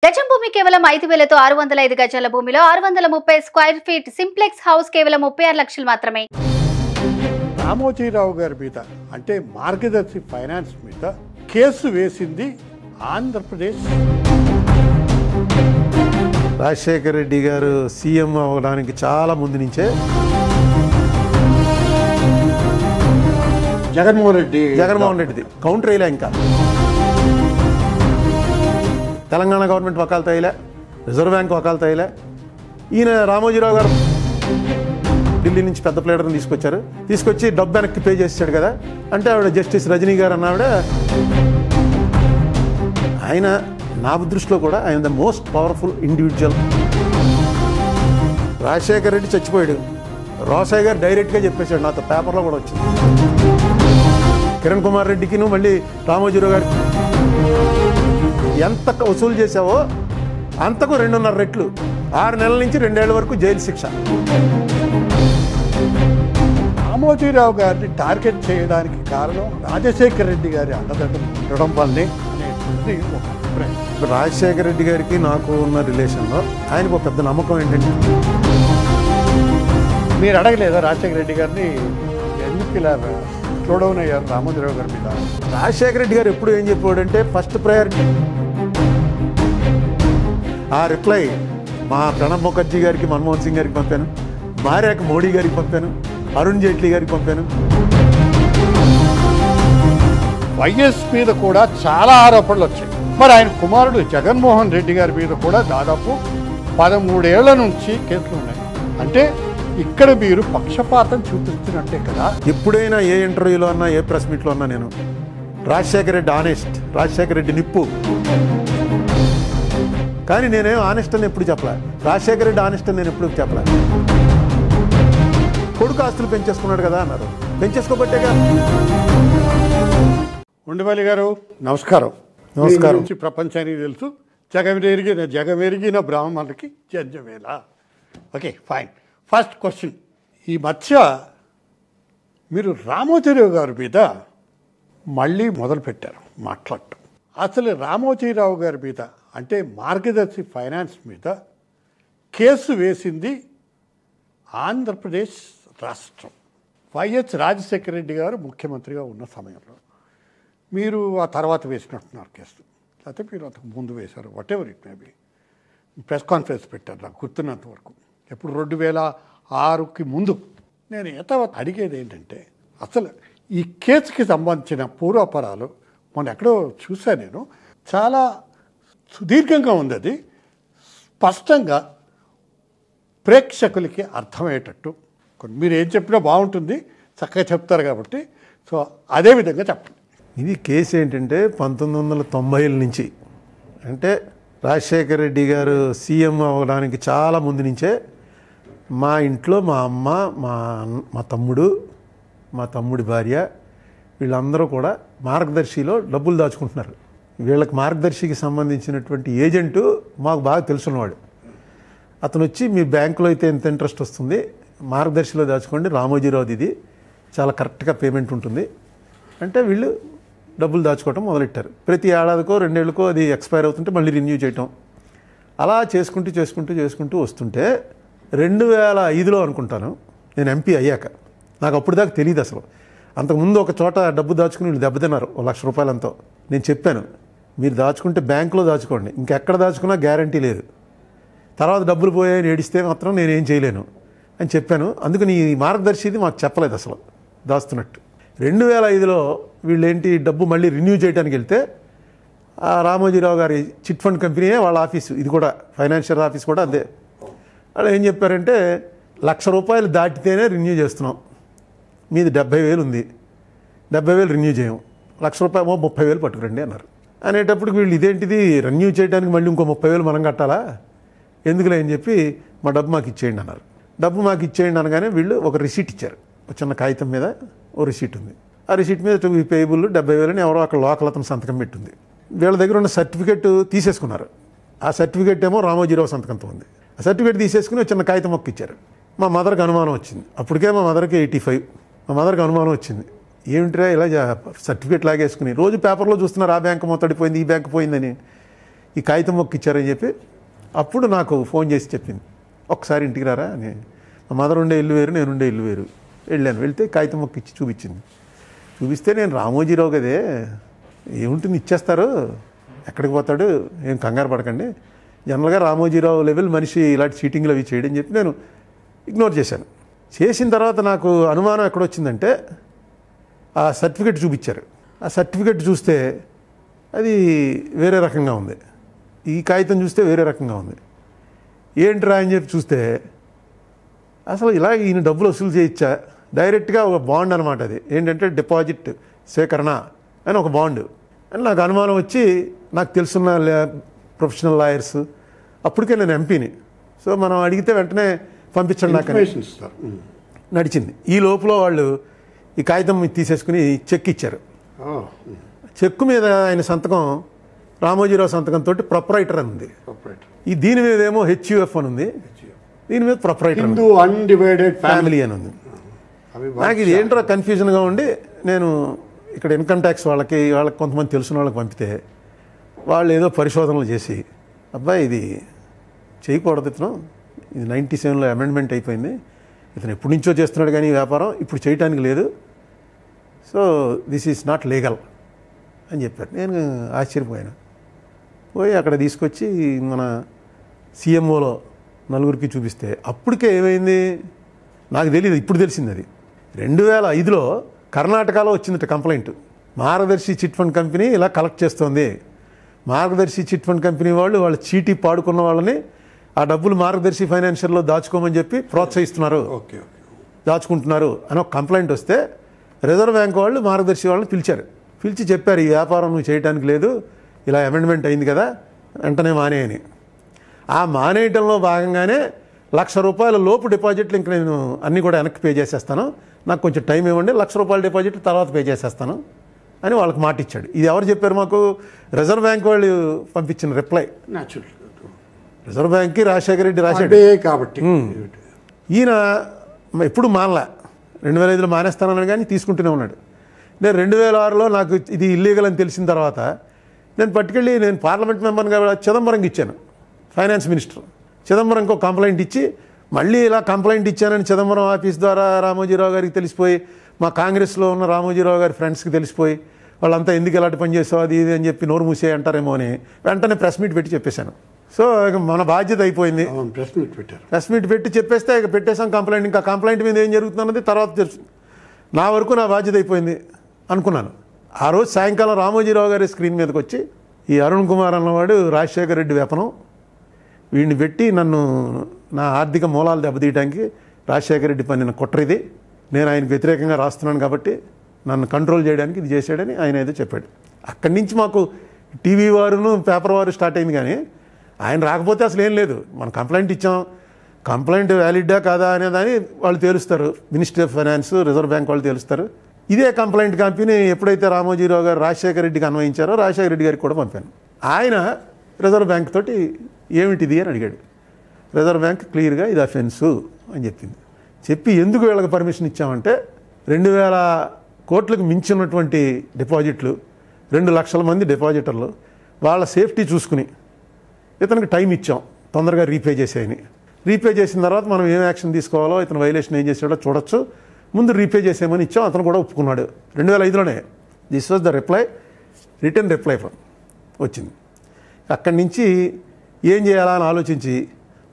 గజం భూమి కేవలం 5,000తో 605 గజాల భూమిలో 630 స్క్వేర్ ఫీట్ సింప్లెక్స్ హౌస్ కేవలం 36 లక్షలు మాత్రమే. రామోజీరావు గారి మీద అంటే మార్గదర్శి ఫైనాన్స్ మీద కేసు వేసింది ఆంధ్రప్రదేశ్. రాజశేఖర రెడ్డి గారు సీఎం అవ్వడానికి చాలా ముందు నుంచే జగన్మోహన్ రెడ్డిది కౌంటర్ వేయలే. ఇంకా తెలంగాణ గవర్నమెంట్ వకాలత వేయలే, రిజర్వ్ బ్యాంక్ వకాలత వేయలే. ఈయన రామోజీరావు గారు ఢిల్లీ నుంచి పెద్ద ప్లేడర్ని తీసుకొచ్చి డబ్బు వెనక్కి పే చేసాడు కదా. అంటే ఆవిడ జస్టిస్ రజనీ గారు అన్నావిడ, ఆయన నా దృష్టిలో కూడా ఆయన the most powerful individual. Rajasekhara Reddy చచ్చిపోయాడు, రోసయ్య గారు డైరెక్ట్గా చెప్పేశాడు, నాతో పేపర్లో కూడా వచ్చింది. కిరణ్ కుమార్ రెడ్డికి మళ్ళీ రామోజీరావు గారికి ఎంత వసూలు చేసావో అంతకు 2.5 రెట్లు, 6 నెలల నుంచి 2 ఏళ్ల వరకు జైలు శిక్ష. రామోజీరావు గారిని టార్గెట్ చేయడానికి కారణం రాజశేఖర రెడ్డి గారి అండదండలు ఉండడం వల్లే అనేటువంటి ఒక అభిప్రాయం. రాజశేఖర రెడ్డి గారికి నాకు ఉన్న రిలేషన్లో ఆయనకు ఒక పెద్ద నమ్మకం ఏంటంటే, మీరు అడగలేదా రాజశేఖర రెడ్డి గారిని ఎందుకు ఇలా స్లో డౌన్ అయ్యారు రామోజీరావు గారి మీద? రాజశేఖర రెడ్డి గారు ఎప్పుడు ఏం చెప్పాడంటే, ఫస్ట్ ప్రయారిటీ ఆ రిప్లై మా ప్రణబ్ ముఖర్జీ గారికి, మన్మోహన్ సింగ్ గారికి పంపాను, భార్యకు మోడీ గారికి పంపాను, అరుణ్ జైట్లీ గారికి పంపాను. వైఎస్ మీద కూడా చాలా ఆరోపణలు వచ్చాయి. మరి ఆయన కుమారుడు జగన్మోహన్ రెడ్డి గారి మీద కూడా దాదాపు 13 ఏళ్ల నుంచి కేసులు ఉన్నాయి. అంటే ఇక్కడ మీరు పక్షపాతం చూపిస్తున్నట్టే కదా. ఎప్పుడైనా ఏ ఇంటర్వ్యూలో అన్నా, ఏ ప్రెస్ మీట్లో అన్నా నేను రాజశేఖర రెడ్డి ఆనెస్ట్, రాజశేఖర రెడ్డి నిప్పు, కానీ నేనేం ఆనెస్ట్ అని ఎప్పుడు చెప్పలే. రాజశేఖర రెడ్డి ఆనెస్ట్ అని నేను ఎప్పుడు చెప్పలే. కొడుకు ఆస్తులు పెంచేసుకున్నాడు కదా అన్నారు, పెంచేసుకోబట్టేగా. ఉండవల్లి గారు నమస్కారం. నమస్కారం. ప్రపంచానికి తెలుసు, జగమెరిగిన బ్రాహ్మణులకి జంజమేలా. Okay fine. ఫస్ట్ క్వశ్చన్, ఈ మధ్య మీరు రామోజీరావు గారి మీద మళ్ళీ మొదలుపెట్టారు మాట్లాడటం. అసలు రామోజీరావు గారి మీద అంటే మార్గదర్శి ఫైనాన్స్ మీద కేసు వేసింది ఆంధ్రప్రదేశ్ రాష్ట్రం. వైఎస్ రాజశేఖర రెడ్డి గారు ముఖ్యమంత్రిగా ఉన్న సమయంలో మీరు ఆ తర్వాత వేసినట్టున్నారు కేసు, లేకపోతే మీరు అంతకు ముందు వేశారు, what ever it may be. Press conference పెట్టారు నాకు గుర్తున్నంత వరకు, ఎప్పుడు 2006కి ముందు. నేను అడిగేది ఏంటంటే, అసలు ఈ కేసుకి సంబంధించిన పూర్వాపరాలు మొన్న ఎక్కడో చూశాను నేను, చాలా సుదీర్ఘంగా ఉంది. అది స్పష్టంగా ప్రేక్షకులకి అర్థమయ్యేటట్టు మీరు ఏం చెప్పినా బాగుంటుంది, చక్కగా చెప్తారు కాబట్టి. సో అదేవిధంగా చెప్పండి. ఇది కేసు ఏంటంటే 1990ల నుంచి, అంటే రాజశేఖర రెడ్డి గారు సీఎం అవ్వడానికి చాలా ముందు నుంచే మా ఇంట్లో మా అమ్మ, మా తమ్ముడు, మా తమ్ముడి భార్య, వీళ్ళందరూ కూడా మార్గదర్శిలో డబ్బులు దాచుకుంటున్నారు. వీళ్ళకి మార్గదర్శికి సంబంధించినటువంటి ఏజెంటు మాకు బాగా తెలుసున్నవాడు. అతను వచ్చి, మీ బ్యాంకులో అయితే ఎంత ఇంట్రెస్ట్ వస్తుంది, మార్గదర్శిలో దాచుకోండి, రామోజీరావుది ఇది చాలా కరెక్ట్గా పేమెంట్ ఉంటుంది అంటే వీళ్ళు డబ్బులు దాచుకోవటం మొదలెట్టారు. ప్రతి ఏడాదికో 2 ఏళ్ళకో అది ఎక్స్పైర్ అవుతుంటే మళ్ళీ రెన్యూ చేయటం, అలా చేసుకుంటూ వస్తుంటే 2005లో అనుకుంటాను నేను ఎంపీ అయ్యాక, నాకు అప్పుడు దాకా తెలియదు అసలు. అంతకుముందు ఒక చోట డబ్బు దాచుకుని వీళ్ళు దెబ్బతిన్నారు, 1 లక్ష రూపాయలంతో. నేను చెప్పాను, మీరు దాచుకుంటే బ్యాంకులో దాచుకోండి, ఇంకెక్కడ దాచుకున్నా గ్యారంటీ లేదు, తర్వాత డబ్బులు పోయాయని ఏడిస్తే మాత్రం నేనేం చేయలేను అని చెప్పాను. అందుకని ఈ మార్గదర్శిది మాకు చెప్పలేదు అసలు దాస్తున్నట్టు. 2005లో వీళ్ళేంటి డబ్బు మళ్ళీ రెన్యూ చేయడానికి వెళ్తే, ఆ రామోజీరావు గారి చిట్ ఫండ్ కంపెనీయే వాళ్ళ ఆఫీసు, ఇది కూడా ఫైనాన్షియల్ ఆఫీస్ కూడా అదే. వాళ్ళు ఏం చెప్పారంటే, 1 లక్ష రూపాయలు దాటితేనే రెన్యూ చేస్తున్నాం, మీది 70,000 ఉంది, 70,000 రెన్యూ చేయం, 1 లక్ష రూపాయలు 30,000 పట్టుకురండి అన్నారు. అనేటప్పుడు వీళ్ళు ఇదేంటిది, రెన్యూ చేయడానికి మళ్ళీ ఇంకో 30,000 మనం కట్టాలా, ఎందుకులే అని చెప్పి మా డబ్బు మాకు ఇచ్చేయండి అన్నారు. డబ్బు మాకు ఇచ్చేయండి అనగానే వీళ్ళు ఒక రిసీట్ ఇచ్చారు, ఒక చిన్న కాగితం మీద ఓ రిసీట్ ఉంది. ఆ రిసీట్ మీద టు బి పేయబుల్ 70,000 అని ఎవరో అక్కడ లోకల్ అతను సంతకం పెట్టింది. వీళ్ళ దగ్గర ఉన్న సర్టిఫికేట్ తీసేసుకున్నారు. ఆ సర్టిఫికేట్ ఏమో రామోజీరావు సంతకంతో ఉంది. ఆ సర్టిఫికేట్ తీసేసుకుని చిన్న కాగితం మొక్క ఇచ్చారు. మా మదర్కి అనుమానం వచ్చింది. అప్పటికే మా మదర్కి 85. మా మదర్కి అనుమానం వచ్చింది, ఏమిట్రా ఇలా సర్టిఫికేట్ లాగేసుకుని రోజు పేపర్లో చూస్తున్నారు, ఆ బ్యాంకు మొత్తడిపోయింది, ఈ బ్యాంకు పోయిందని. ఈ కాగితం మొక్క ఇచ్చారని చెప్పి అప్పుడు నాకు ఫోన్ చేసి చెప్పింది, ఒకసారి ఇంటికి రారా అని. మా మదర్ ఉండే ఇల్లు వేరు, నేను ఉండే ఇల్లు వేరు. వెళ్ళాను, వెళ్తే కాగితం మొక్క ఇచ్చి చూపించింది. చూపిస్తే నేను రామోజీరావు కదే, ఏముంటుంది ఇచ్చేస్తారు, ఎక్కడికి పోతాడు, ఏం కంగారు పడకండి, జనరల్గా రామోజీరావు లెవెల్ మనిషి ఇలాంటి చీటింగ్లు అవి చేయడం చెప్పి నేను ఇగ్నోర్ చేశాను. చేసిన తర్వాత నాకు అనుమానం ఎక్కడొచ్చిందంటే ఆ సర్టిఫికెట్ చూపించారు. ఆ సర్టిఫికెట్ చూస్తే అది వేరే రకంగా ఉంది, ఈ కాగితం చూస్తే వేరే రకంగా ఉంది. ఏంట్రా అని చెప్పి చూస్తే అసలు ఇలా ఈయన డబ్బులు వసూలు చేయొచ్చా, డైరెక్ట్గా ఒక బాండ్ అనమాట. అది ఏంటంటే డిపాజిట్ సేకరణ అని ఒక బాండ్ అని నాకు అనుమానం వచ్చి, నాకు తెలుసున్న ప్రొఫెషనల్ లాయర్స్, అప్పటికే నేను ఎంపీని, సో మనం అడిగితే వెంటనే పంపించండి నాకు నడిచింది. ఈ లోపల వాళ్ళు ఈ కాగితం తీసేసుకుని చెక్ ఇచ్చారు. చెక్కు మీద ఆయన సంతకం రామోజీరావు సంతకంతో ప్రొపరైటర్ అని ఉంది. ఈ దీని మీద ఏమో HUF అని ఉంది, దీని మీద ప్రొపరైటర్ అన్డివైడెడ్ ఫ్యామిలీ అని ఉంది. నాకు ఇది ఏంటో కన్ఫ్యూజన్గా ఉండి నేను ఇక్కడ ఇన్కమ్ ట్యాక్స్ వాళ్ళకి కొంతమంది తెలిసిన వాళ్ళకి పంపితే వాళ్ళు ఏదో పరిశోధనలు చేసి, అబ్బాయి ఇది చేయకూడదు, ఇతను ఇది 97లో అమెండ్మెంట్ అయిపోయింది, ఇతను ఎప్పటి నుంచో చేస్తున్నాడు కానీ ఈ వ్యాపారం ఇప్పుడు చేయటానికి లేదు, so this is not legal అని చెప్పారు. నేను ఆశ్చర్యపోయాను. పోయి అక్కడ తీసుకొచ్చి మన CMOలో నలుగురికి చూపిస్తే అప్పటికే ఏమైంది నాకు తెలియదు, ఇప్పుడు తెలిసింది. అది 2005లో కర్ణాటకలో వచ్చిందట కంప్లైంట్, మార్గదర్శి చిట్ ఫండ్ కంపెనీ ఇలా కలెక్ట్ చేస్తోంది, మార్గదర్శి చిట్ ఫండ్ కంపెనీ వాళ్ళ చీటీ పాడుకున్న వాళ్ళని ఆ డబ్బులు మార్గదర్శి ఫైనాన్షియల్లో దాచుకోమని చెప్పి ప్రోత్సహిస్తున్నారు, దాచుకుంటున్నారు అని ఒక కంప్లైంట్ వస్తే రిజర్వ్ బ్యాంక్ వాళ్ళు మార్గదర్శి వాళ్ళని పిలిచి చెప్పారు, ఈ వ్యాపారం నువ్వు చేయడానికి లేదు, ఇలా అమెండ్మెంట్ అయింది కదా, వెంటనే మానేయని. ఆ మానేయటంలో భాగంగానే ₹1,00,000 లోపు డిపాజిట్లు ఇంక నేను అన్నీ కూడా వెనక్కి పే చేసేస్తాను, నాకు కొంచెం టైం ఇవ్వండి, ₹1,00,000 డిపాజిట్లు తర్వాత పే చేసేస్తాను అని వాళ్ళకి మాట ఇచ్చాడు. ఇది ఎవరు చెప్పారు మాకు? రిజర్వ్ బ్యాంక్ వాళ్ళు పంపించిన రిప్లై. రిజర్వ్ బ్యాంక్కి రాజశేఖర రెడ్డి రాశాడు కాబట్టి. ఈయన ఎప్పుడు మానలే, 2005లో మానేస్తానని కానీ తీసుకుంటూనే ఉన్నాడు. నేను 2006లో నాకు ఇది ఇల్లీగల్ అని తెలిసిన తర్వాత నేను పట్టుకెళ్ళి నేను పార్లమెంట్ మెంబర్గా చిదంబరంకి ఇచ్చాను, ఫైనాన్స్ మినిస్టర్ చిదంబరంకి ఒక కంప్లైంట్ ఇచ్చి, మళ్ళీ ఇలా కంప్లైంట్ ఇచ్చానని చిదంబరం ఆఫీస్ ద్వారా రామోజీరావు గారికి తెలిసిపోయి, మా కాంగ్రెస్లో ఉన్న రామోజీరావు గారి ఫ్రెండ్స్కి తెలిసిపోయి, వాళ్ళంతా ఎందుకు ఇలాంటి పని చేస్తావు అది ఇది అని చెప్పి నోరు మూసే అంటారేమో అని వెంటనే ప్రెస్ మీట్ పెట్టి చెప్పేశాను. సో ఇక మన బాధ్యత అయిపోయింది, ప్రెస్ మీట్ పెట్టి చెప్పేస్తే ఇక పెట్టేశాం కంప్లైంట్. ఇంకా కంప్లైంట్ మీద ఏం జరుగుతుందన్నది తర్వాత తెలుసు. నా వరకు నా బాధ్యత అయిపోయింది అనుకున్నాను. ఆ రోజు సాయంకాలం రామోజీరావు గారి స్క్రీన్ మీదకి వచ్చి, ఈ అరుణ్ కుమార్ అన్నవాడు రాజశేఖర రెడ్డి వేపనం, వీడిని పెట్టి నన్ను నా ఆర్థిక మూలాలు దెబ్బతీయడానికి రాజశేఖర రెడ్డి పన్నిన కుట్రది, నేను ఆయనకు వ్యతిరేకంగా రాస్తున్నాను కాబట్టి నన్ను కంట్రోల్ చేయడానికి ఇది చేశాడని ఆయన ఏదో చెప్పాడు. అక్కడి నుంచి మాకు టీవీ వారును పేపర్ వారు స్టార్ట్ అయింది, కానీ ఆయన రాకపోతే అసలు ఏం లేదు. మనం కంప్లైంట్ ఇచ్చాం, కంప్లైంట్ వ్యాలిడ్డా కాదా అనేదాన్ని వాళ్ళు తేలుస్తారు, ministry of finance, reserve bank వాళ్ళు తేలుస్తారు. ఇదే కంప్లైంట్ కంపెనీ ఎప్పుడైతే రామోజీరావు గారు రాజశేఖర రెడ్డికి అన్వయించారో రాజశేఖర రెడ్డి గారికి కూడా పంపాను. ఆయన రిజర్వ్ బ్యాంక్ తోటి ఏమిటిది అని అడిగాడు. రిజర్వ్ బ్యాంక్ క్లియర్గా ఇది అఫెన్సు అని చెప్పింది. చెప్పి ఎందుకు వీళ్ళకి పర్మిషన్ ఇచ్చామంటే 2000 కోట్లకు మించినటువంటి డిపాజిట్లు, 2 లక్షల మంది డిపాజిటర్లు, వాళ్ళ సేఫ్టీ చూసుకుని ఇతనికి టైం ఇచ్చాం తొందరగా రీపే చేసేయని. రీపే చేసిన తర్వాత మనం ఏం యాక్షన్ తీసుకోవాలో, ఇతను వైలేషన్ ఏం చేసాడో చూడొచ్చు, ముందు రీపే చేసేయమని ఇచ్చాం. అతను కూడా ఒప్పుకున్నాడు 2005లోనే. This was the reply, return reply వచ్చింది. అక్కడి నుంచి ఏం చేయాలా అని ఆలోచించి,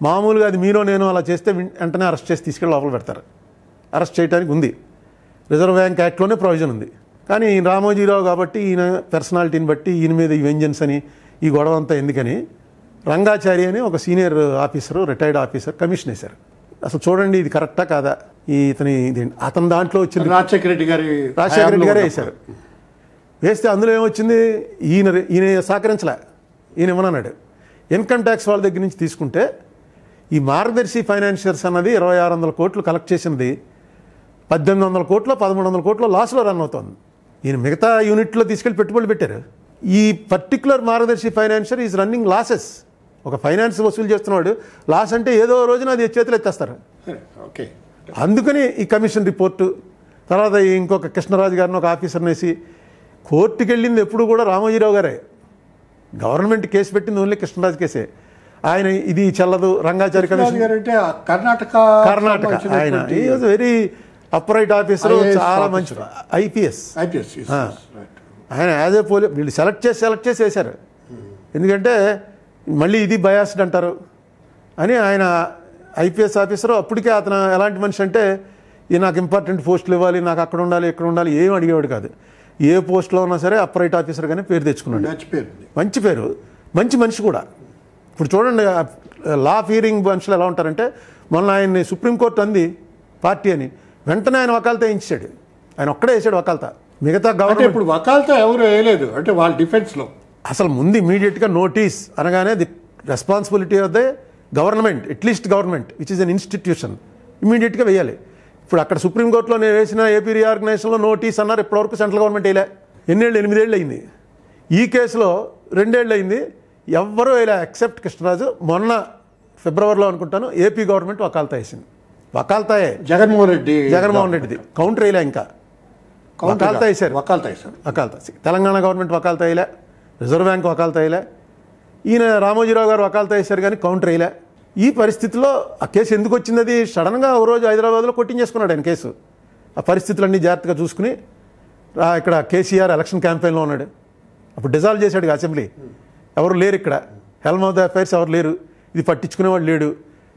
మామూలుగా అది మీరో నేను అలా చేస్తే వెంటనే అరెస్ట్ చేసి తీసుకెళ్ళి లోపల పెడతారు, అరెస్ట్ చేయడానికి ఉంది, రిజర్వ్ బ్యాంక్ యాక్ట్లోనే ప్రొవిజన్ ఉంది. కానీ రామోజీరావు కాబట్టి ఈయన పర్సనాలిటీని బట్టి ఈయన మీద ఈ వెంజన్స్ అని ఈ గొడవ అంతా ఎందుకని రంగాచారి అని ఒక senior officer, retired officer commission వేశారు. అసలు చూడండి ఇది కరెక్టా కాదా, అతని దాంట్లో వచ్చింది రాజశేఖర రెడ్డి గారే వేశారు. వేస్తే అందులో ఏమొచ్చింది, ఈయన సహకరించలే, ఈయన ఇవ్వనన్నాడు. ఇన్కమ్ ట్యాక్స్ వాళ్ళ దగ్గర నుంచి తీసుకుంటే ఈ మార్గదర్శి ఫైనాన్షియర్స్ అన్నది 2600 కోట్లు కలెక్ట్ చేసినది 1800 కోట్లు 1300 కోట్లు లాస్లో రన్ అవుతుంది. ఈయన మిగతా యూనిట్లో తీసుకెళ్ళి పెట్టుబడులు పెట్టారు. ఈ particular Margadarsi financier is running losses. ఒక ఫైనాన్స్ వసూలు చేస్తున్నాడు, లాస్ అంటే ఏదో రోజున అది చేతులు ఎత్తేస్తారు. ఓకే, అందుకని ఈ కమిషన్ రిపోర్టు తర్వాత ఇంకొక కృష్ణరాజు గారిని ఒక ఆఫీసర్ని వేసి కోర్టుకు వెళ్ళింది ఎప్పుడు కూడా రామోజీరావు గారే. గవర్నమెంట్ కేసు పెట్టింది ఓన్లీ కృష్ణరాజు కేసే. ఆయన ఇది చెల్లదు రంగాచారి కమిషన్ కర్ణాటక ఆయన వెరీ అప్రైట్ ఆఫీసర్, చాలా మంచి ఐపీఎస్. ఆయన యాజ్ ఏ వీళ్ళు సెలెక్ట్ చేసి వేశారు. ఎందుకంటే మళ్ళీ ఇది బయాస్డ్ అంటారు అని. ఆయన ఐపీఎస్ ఆఫీసర్. అప్పటికే అతను ఎలాంటి మనిషి అంటే, ఇది నాకు ఇంపార్టెంట్ పోస్టులు ఇవ్వాలి, నాకు అక్కడ ఉండాలి ఇక్కడ ఉండాలి ఏం అడిగేవాడు కాదు. ఏ పోస్ట్లో ఉన్నా సరే అప్రైట్ ఆఫీసర్ కానీ పేరు తెచ్చుకున్నాడు. మంచి పేరు, మంచి మనిషి కూడా. ఇప్పుడు చూడండి లా ఫీరింగ్ మనుషులు ఎలా ఉంటారంటే, మొన్న ఆయన్ని సుప్రీంకోర్టు అంది పార్టీ అని, వెంటనే ఆయన వకాల్తా వేయించాడు. ఆయన ఒక్కడే వేసాడు వకాల్తా. మిగతా గవర్నమెంట్ ఇప్పుడు వకాల్తా ఎవరు వేయలేదు అంటే వాళ్ళ డిఫెన్స్లో. అసలు ముందు ఇమీడియట్గా నోటీస్ అనగానే the responsibility of the government, at least government which is an institution, ఇమీడియట్గా వేయాలి. ఇప్పుడు అక్కడ సుప్రీంకోర్టులో నేను వేసిన ఏపీ రీఆర్గనైజేషన్లో నోటీస్ అన్నారు. ఇప్పటివరకు సెంట్రల్ గవర్నమెంట్ వేయలే. ఎన్నేళ్ళు? 8 ఏళ్ళు అయింది. ఈ కేసులో 2 ఏళ్ళు అయింది, ఎవ్వరూ వేయలే ఎక్సెప్ట్ కృష్ణరాజు. మొన్న ఫిబ్రవరిలో అనుకుంటాను ఏపీ గవర్నమెంట్ వకాల్తా వేసింది. వకాల్తాయే జగన్మోహన్ రెడ్డిది. కౌంటర్ వేయలే, ఇంకా వకాల్తా వేశారు. వకాల్తా తెలంగాణ గవర్నమెంట్ వకాల్తా వేయలే, రిజర్వ్ బ్యాంక్ వకాల్తా వేయలే, ఈయన రామోజీరావు గారు వకాల్తా వేశారు కానీ కౌంటర్ వేయలే. ఈ పరిస్థితిలో ఆ కేసు ఎందుకు వచ్చింది? అది సడన్గా ఓ రోజు హైదరాబాద్లో కొట్టించేసుకున్నాడు ఆయన కేసు. ఆ పరిస్థితులన్నీ జాగ్రత్తగా చూసుకుని ఇక్కడ కేసీఆర్ ఎలక్షన్ క్యాంపెయిన్లో ఉన్నాడు. అప్పుడు డిజాల్వ్ చేశాడు అసెంబ్లీ. ఎవరు లేరు ఇక్కడ, హెల్మ్ ఆఫ్ ద అఫైర్స్ ఎవరు లేరు, ఇది పట్టించుకునేవాడు లేడు.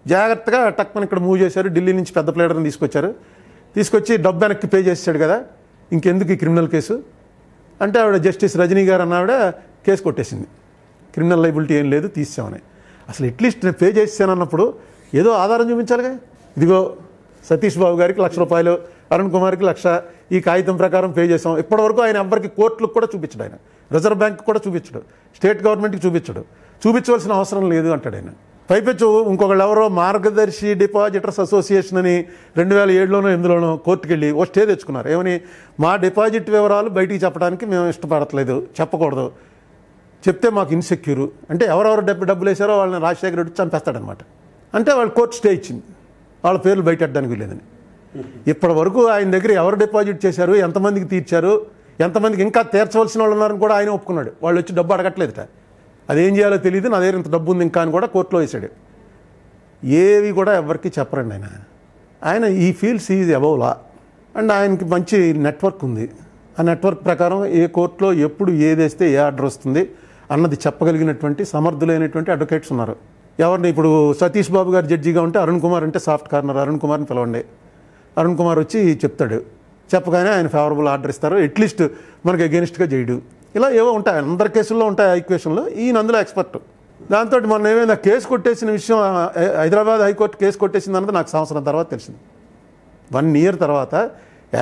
జాగ్రత్తగా టక్మని ఇక్కడ మూవ్ చేశారు. ఢిల్లీ నుంచి పెద్ద ప్లేడర్ని తీసుకొచ్చి డబ్బు వెనక్కి పే చేసాడు కదా, ఇంకెందుకు ఈ క్రిమినల్ కేసు అంటే ఆవిడ జస్టిస్ రజనీ గారు అన్నావిడ కేసు కొట్టేసింది. క్రిమినల్ లైబిలిటీ ఏం లేదు, తీసామని. అసలు అట్లీస్ట్ నేను పే చేసాను అన్నప్పుడు ఏదో ఆధారం చూపించాలిగా. ఇదిగో సతీష్ బాబు గారికి ₹1,00,000, అరుణ్ కుమార్కి 1,00,000, ఈ కాగితం ప్రకారం పే చేసాం. ఇప్పటివరకు ఆయన ఎవ్వరికి కోర్టులకు కూడా చూపించడు, ఆయన రిజర్వ్ బ్యాంక్ కూడా చూపించడు, స్టేట్ గవర్నమెంట్కి చూపించవలసిన అవసరం లేదు అంటాడు ఆయన. పైపెచ్చు ఇంకొకళ్ళు ఎవరో మార్గదర్శి డిపాజిటర్స్ అసోసియేషన్ అని 2007లోనో 8లోనో కోర్టుకు వెళ్ళి ఓ స్టే తెచ్చుకున్నారు. ఏమని? మా డిపాజిట్ వివరాలు బయటికి చెప్పడానికి మేము ఇష్టపడట్లేదు, చెప్పకూడదు, చెప్తే మాకు ఇన్సెక్యూరు అంటే ఎవరెవరు డబ్బులు వేసారో వాళ్ళని రాజశేఖర రెడ్డి చంపేస్తాడనమాట. అంటే వాళ్ళు కోర్టు స్టే ఇచ్చింది, వాళ్ళ పేర్లు బయటెట్టడానికి వీలేదని. ఇప్పటి వరకు ఆయన దగ్గర ఎవరు డిపాజిట్ చేశారు, ఎంతమందికి తీర్చారు, ఎంతమందికి ఇంకా తీర్చవలసిన వాళ్ళు ఉన్నారని కూడా ఆయన ఒప్పుకున్నాడు. వాళ్ళు వచ్చి డబ్బు అడగట్లేదుట. అదేం చేయాలో తెలియదు, నా దగ్గర ఇంత డబ్బు ఉంది ఇంకా అని కూడా కోర్టులో వేసాడు. ఏవి కూడా ఎవరికి చెప్పరండి ఆయన ఈ feels is above law. And ఆయనకి మంచి నెట్వర్క్ ఉంది. ఆ నెట్వర్క్ ప్రకారం ఏ కోర్టులో ఎప్పుడు ఏదేస్తే ఏ ఆర్డర్ వస్తుంది అన్నది చెప్పగలిగినటువంటి సమర్థులైనటువంటి అడ్వకేట్స్ ఉన్నారు. ఎవరిని ఇప్పుడు సతీష్ బాబు గారు జడ్జిగా ఉంటే అరుణ్ కుమార్ అంటే సాఫ్ట్ కార్నర్, అరుణ్ కుమార్ని పిలవండి, అరుణ్ కుమార్ వచ్చి చెప్తాడు. చెప్పగానే ఆయన ఫేవరబుల్ ఆర్డర్ ఇస్తారు, అట్లీస్ట్ మనకి అగెనిస్ట్గా చేయడు. ఇలా ఏవో ఉంటాయి, అందరి కేసుల్లో ఉంటాయి ఈక్వేషన్లో. ఈయన అందులో ఎక్స్పర్ట్. దాంతో మొన్న ఏమైనా కేసు కొట్టేసిన విషయం, హైదరాబాద్ హైకోర్టు కేసు కొట్టేసింది అన్నది నాకు సంవత్సరం తర్వాత తెలిసింది. 1 ఇయర్ తర్వాత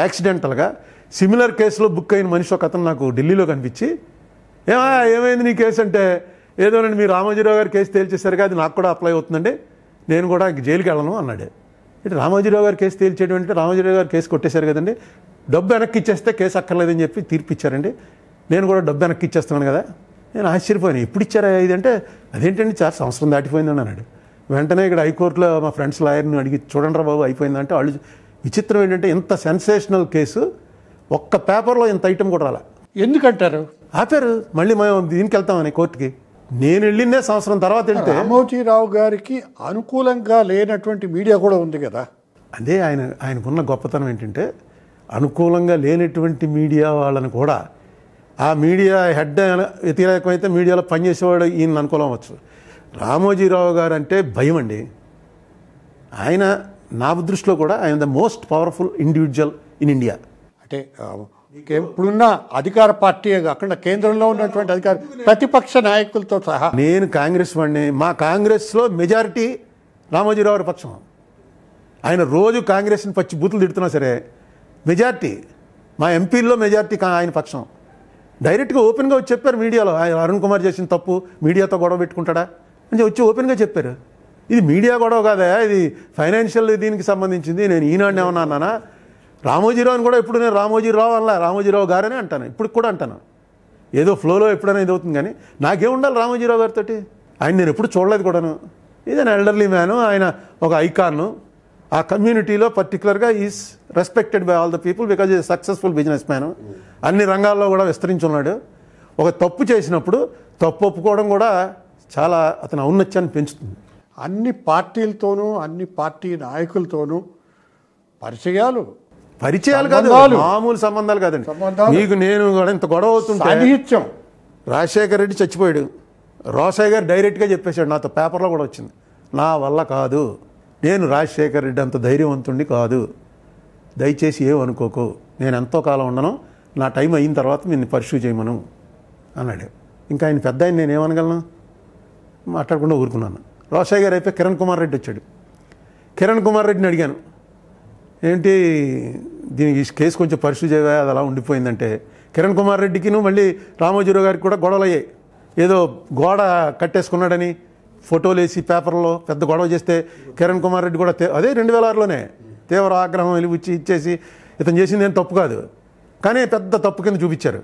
యాక్సిడెంటల్గా సిమిలర్ కేసులో బుక్ అయిన మనిషి ఒక అతను నాకు ఢిల్లీలో కనిపించి, ఏమైంది నీ కేసు అంటే, ఏదోనండి మీరు రామోజీరావు గారు కేసు తేల్చేసరికి అది నాకు కూడా అప్లై అవుతుందండి, నేను కూడా జైలుకి వెళ్ళను అన్నాడు. ఇటు రామోజీరావు గారు కేసు తేల్చేయడం అంటే, రామోజీరావు గారు కేసు కొట్టేశారు కదండి, డబ్బు వెనక్కి ఇచ్చేస్తే కేసు అక్కర్లేదని చెప్పి తీర్పు ఇచ్చారండి, నేను కూడా డబ్బు వెనక్కి ఇచ్చేస్తున్నాను కదా. నేను ఆశ్చర్యపోయాను, ఎప్పుడు ఇచ్చారా ఇదంటే, అదేంటండి చాలా సంవత్సరం దాటిపోయిందని అన్నాడు. వెంటనే ఇక్కడ హైకోర్టులో మా ఫ్రెండ్స్ లాయర్ని అడిగి, చూడండి రా బాబు అయిపోయిందంటే, వాళ్ళు విచిత్రం ఏంటంటే ఇంత సెన్సేషనల్ కేసు ఒక్క పేపర్లో ఇంత ఐటమ్ కూడా రాలా. ఎందుకంటారు? ఆపారు. మళ్ళీ మేము దీనికి వెళ్తామని కోర్టుకి. నేను వెళ్ళిందే సంవత్సరం తర్వాత వెళ్తే. రామోజీరావు గారికి అనుకూలంగా లేనటువంటి మీడియా కూడా ఉంది కదా. అదే ఆయనకున్న గొప్పతనం ఏంటంటే, అనుకూలంగా లేనటువంటి మీడియా వాళ్ళని కూడా, ఆ మీడియా హెడ్ వ్యతిరేకమైతే మీడియాలో పనిచేసేవాడు ఈయన అనుకూలం అవ్వచ్చు. రామోజీరావు గారు అంటే భయం అండి. ఆయన నా దృష్టిలో కూడా ఆయన the most powerful individual in India. అంటే ఇప్పుడున్న అధికార పార్టీ కాకుండా కేంద్రంలో ఉన్నటువంటి అధికార ప్రతిపక్ష నాయకులతో సహా. నేను కాంగ్రెస్ వాడిని. మా కాంగ్రెస్లో మెజారిటీ రామోజీరావు గారి పక్షం. ఆయన రోజు కాంగ్రెస్ని పచ్చి బూతులు తిడుతున్నా సరే మెజారిటీ, మా ఎంపీల్లో మెజారిటీ ఆయన పక్షం. డైరెక్ట్గా ఓపెన్గా వచ్చి చెప్పారు మీడియాలో, అరుణ్ కుమార్ చేసిన తప్పు మీడియాతో గొడవ పెట్టుకుంటాడా అని వచ్చి ఓపెన్గా చెప్పారు. ఇది మీడియా గొడవ కాదా, ఇది ఫైనాన్షియల్ దీనికి సంబంధించింది. నేను ఈనాడు ఏమన్నా అన్నానా? రామోజీరావు అని కూడా ఇప్పుడు నేను రామోజీరావు అలా రామోజీరావు గారనే అంటాను, ఇప్పుడు కూడా అంటాను. ఏదో ఫ్లోలో ఎప్పుడైనా ఇది అవుతుంది, కానీ నాకేముండాలి రామోజీరావు గారితో? ఆయన నేను ఎప్పుడు చూడలేదు కూడాను. ఇదేనా ఎల్డర్లీ మ్యాను, ఆయన ఒక ఐకాన్ను. ఆ కమ్యూనిటీలో పర్టికులర్గా is respected by all the people because is successful business man. అన్ని రంగాల్లో కూడా విస్తరించున్నాడు. ఒక తప్పు చేసినప్పుడు తప్పు ఒప్పుకోవడం కూడా చాలా అతని ఔన్నత్యాన్ని పెంచుతుంది. అన్ని పార్టీలతోనూ అన్ని పార్టీ నాయకులతోనూ పరిచయాలు కాదు, సంబంధాలు. మామూలు సంబంధాలు కాదండి. సంబంధాలు. మీకు నేను కూడా ఇంత గొడవ అవుతుంటే సాన్నిహిత్యం. రాజశేఖర రెడ్డి చచ్చిపోయాడు, రోసయ్య గారు డైరెక్ట్గా చెప్పేశాడు, నాతో పేపర్లో కూడా వచ్చింది, నా వల్ల కాదు, నేను రాజశేఖర రెడ్డి అంత ధైర్యవంతుణ్ణి కాదు, దయచేసి ఏమనుకోకు, నేను ఎంతో కాలం ఉండను, నా టైం అయిన తర్వాత నిన్ను పర్సూ చేయమను అన్నాడు. ఇంకా ఆయన పెద్ద ఆయన నేను ఏమనగలను, మాట్లాడకుండా ఊరుకున్నాను. రోసయ్య గారు అయిపోయి కిరణ్ కుమార్ రెడ్డి వచ్చాడు. కిరణ్ కుమార్ రెడ్డిని అడిగాను, ఏంటి దీనికి ఈ కేసు కొంచెం పర్సూ చేయవా, అది అలా ఉండిపోయిందంటే, కిరణ్ కుమార్ రెడ్డికి మళ్ళీ రామోజీరావు గారికి కూడా గొడవలు అయ్యాయి. ఏదో గోడ కట్టేసుకున్నాడని ఫోటోలు వేసి పేపర్లో పెద్ద గొడవ చేస్తే కిరణ్ కుమార్ రెడ్డి కూడా అదే 2006లోనే తీవ్ర ఆగ్రహం వెలిబుచ్చి ఇచ్చేసి ఇతను చేసింది ఏం తప్పు కాదు, కానీ పెద్ద తప్పు కింద చూపించారు.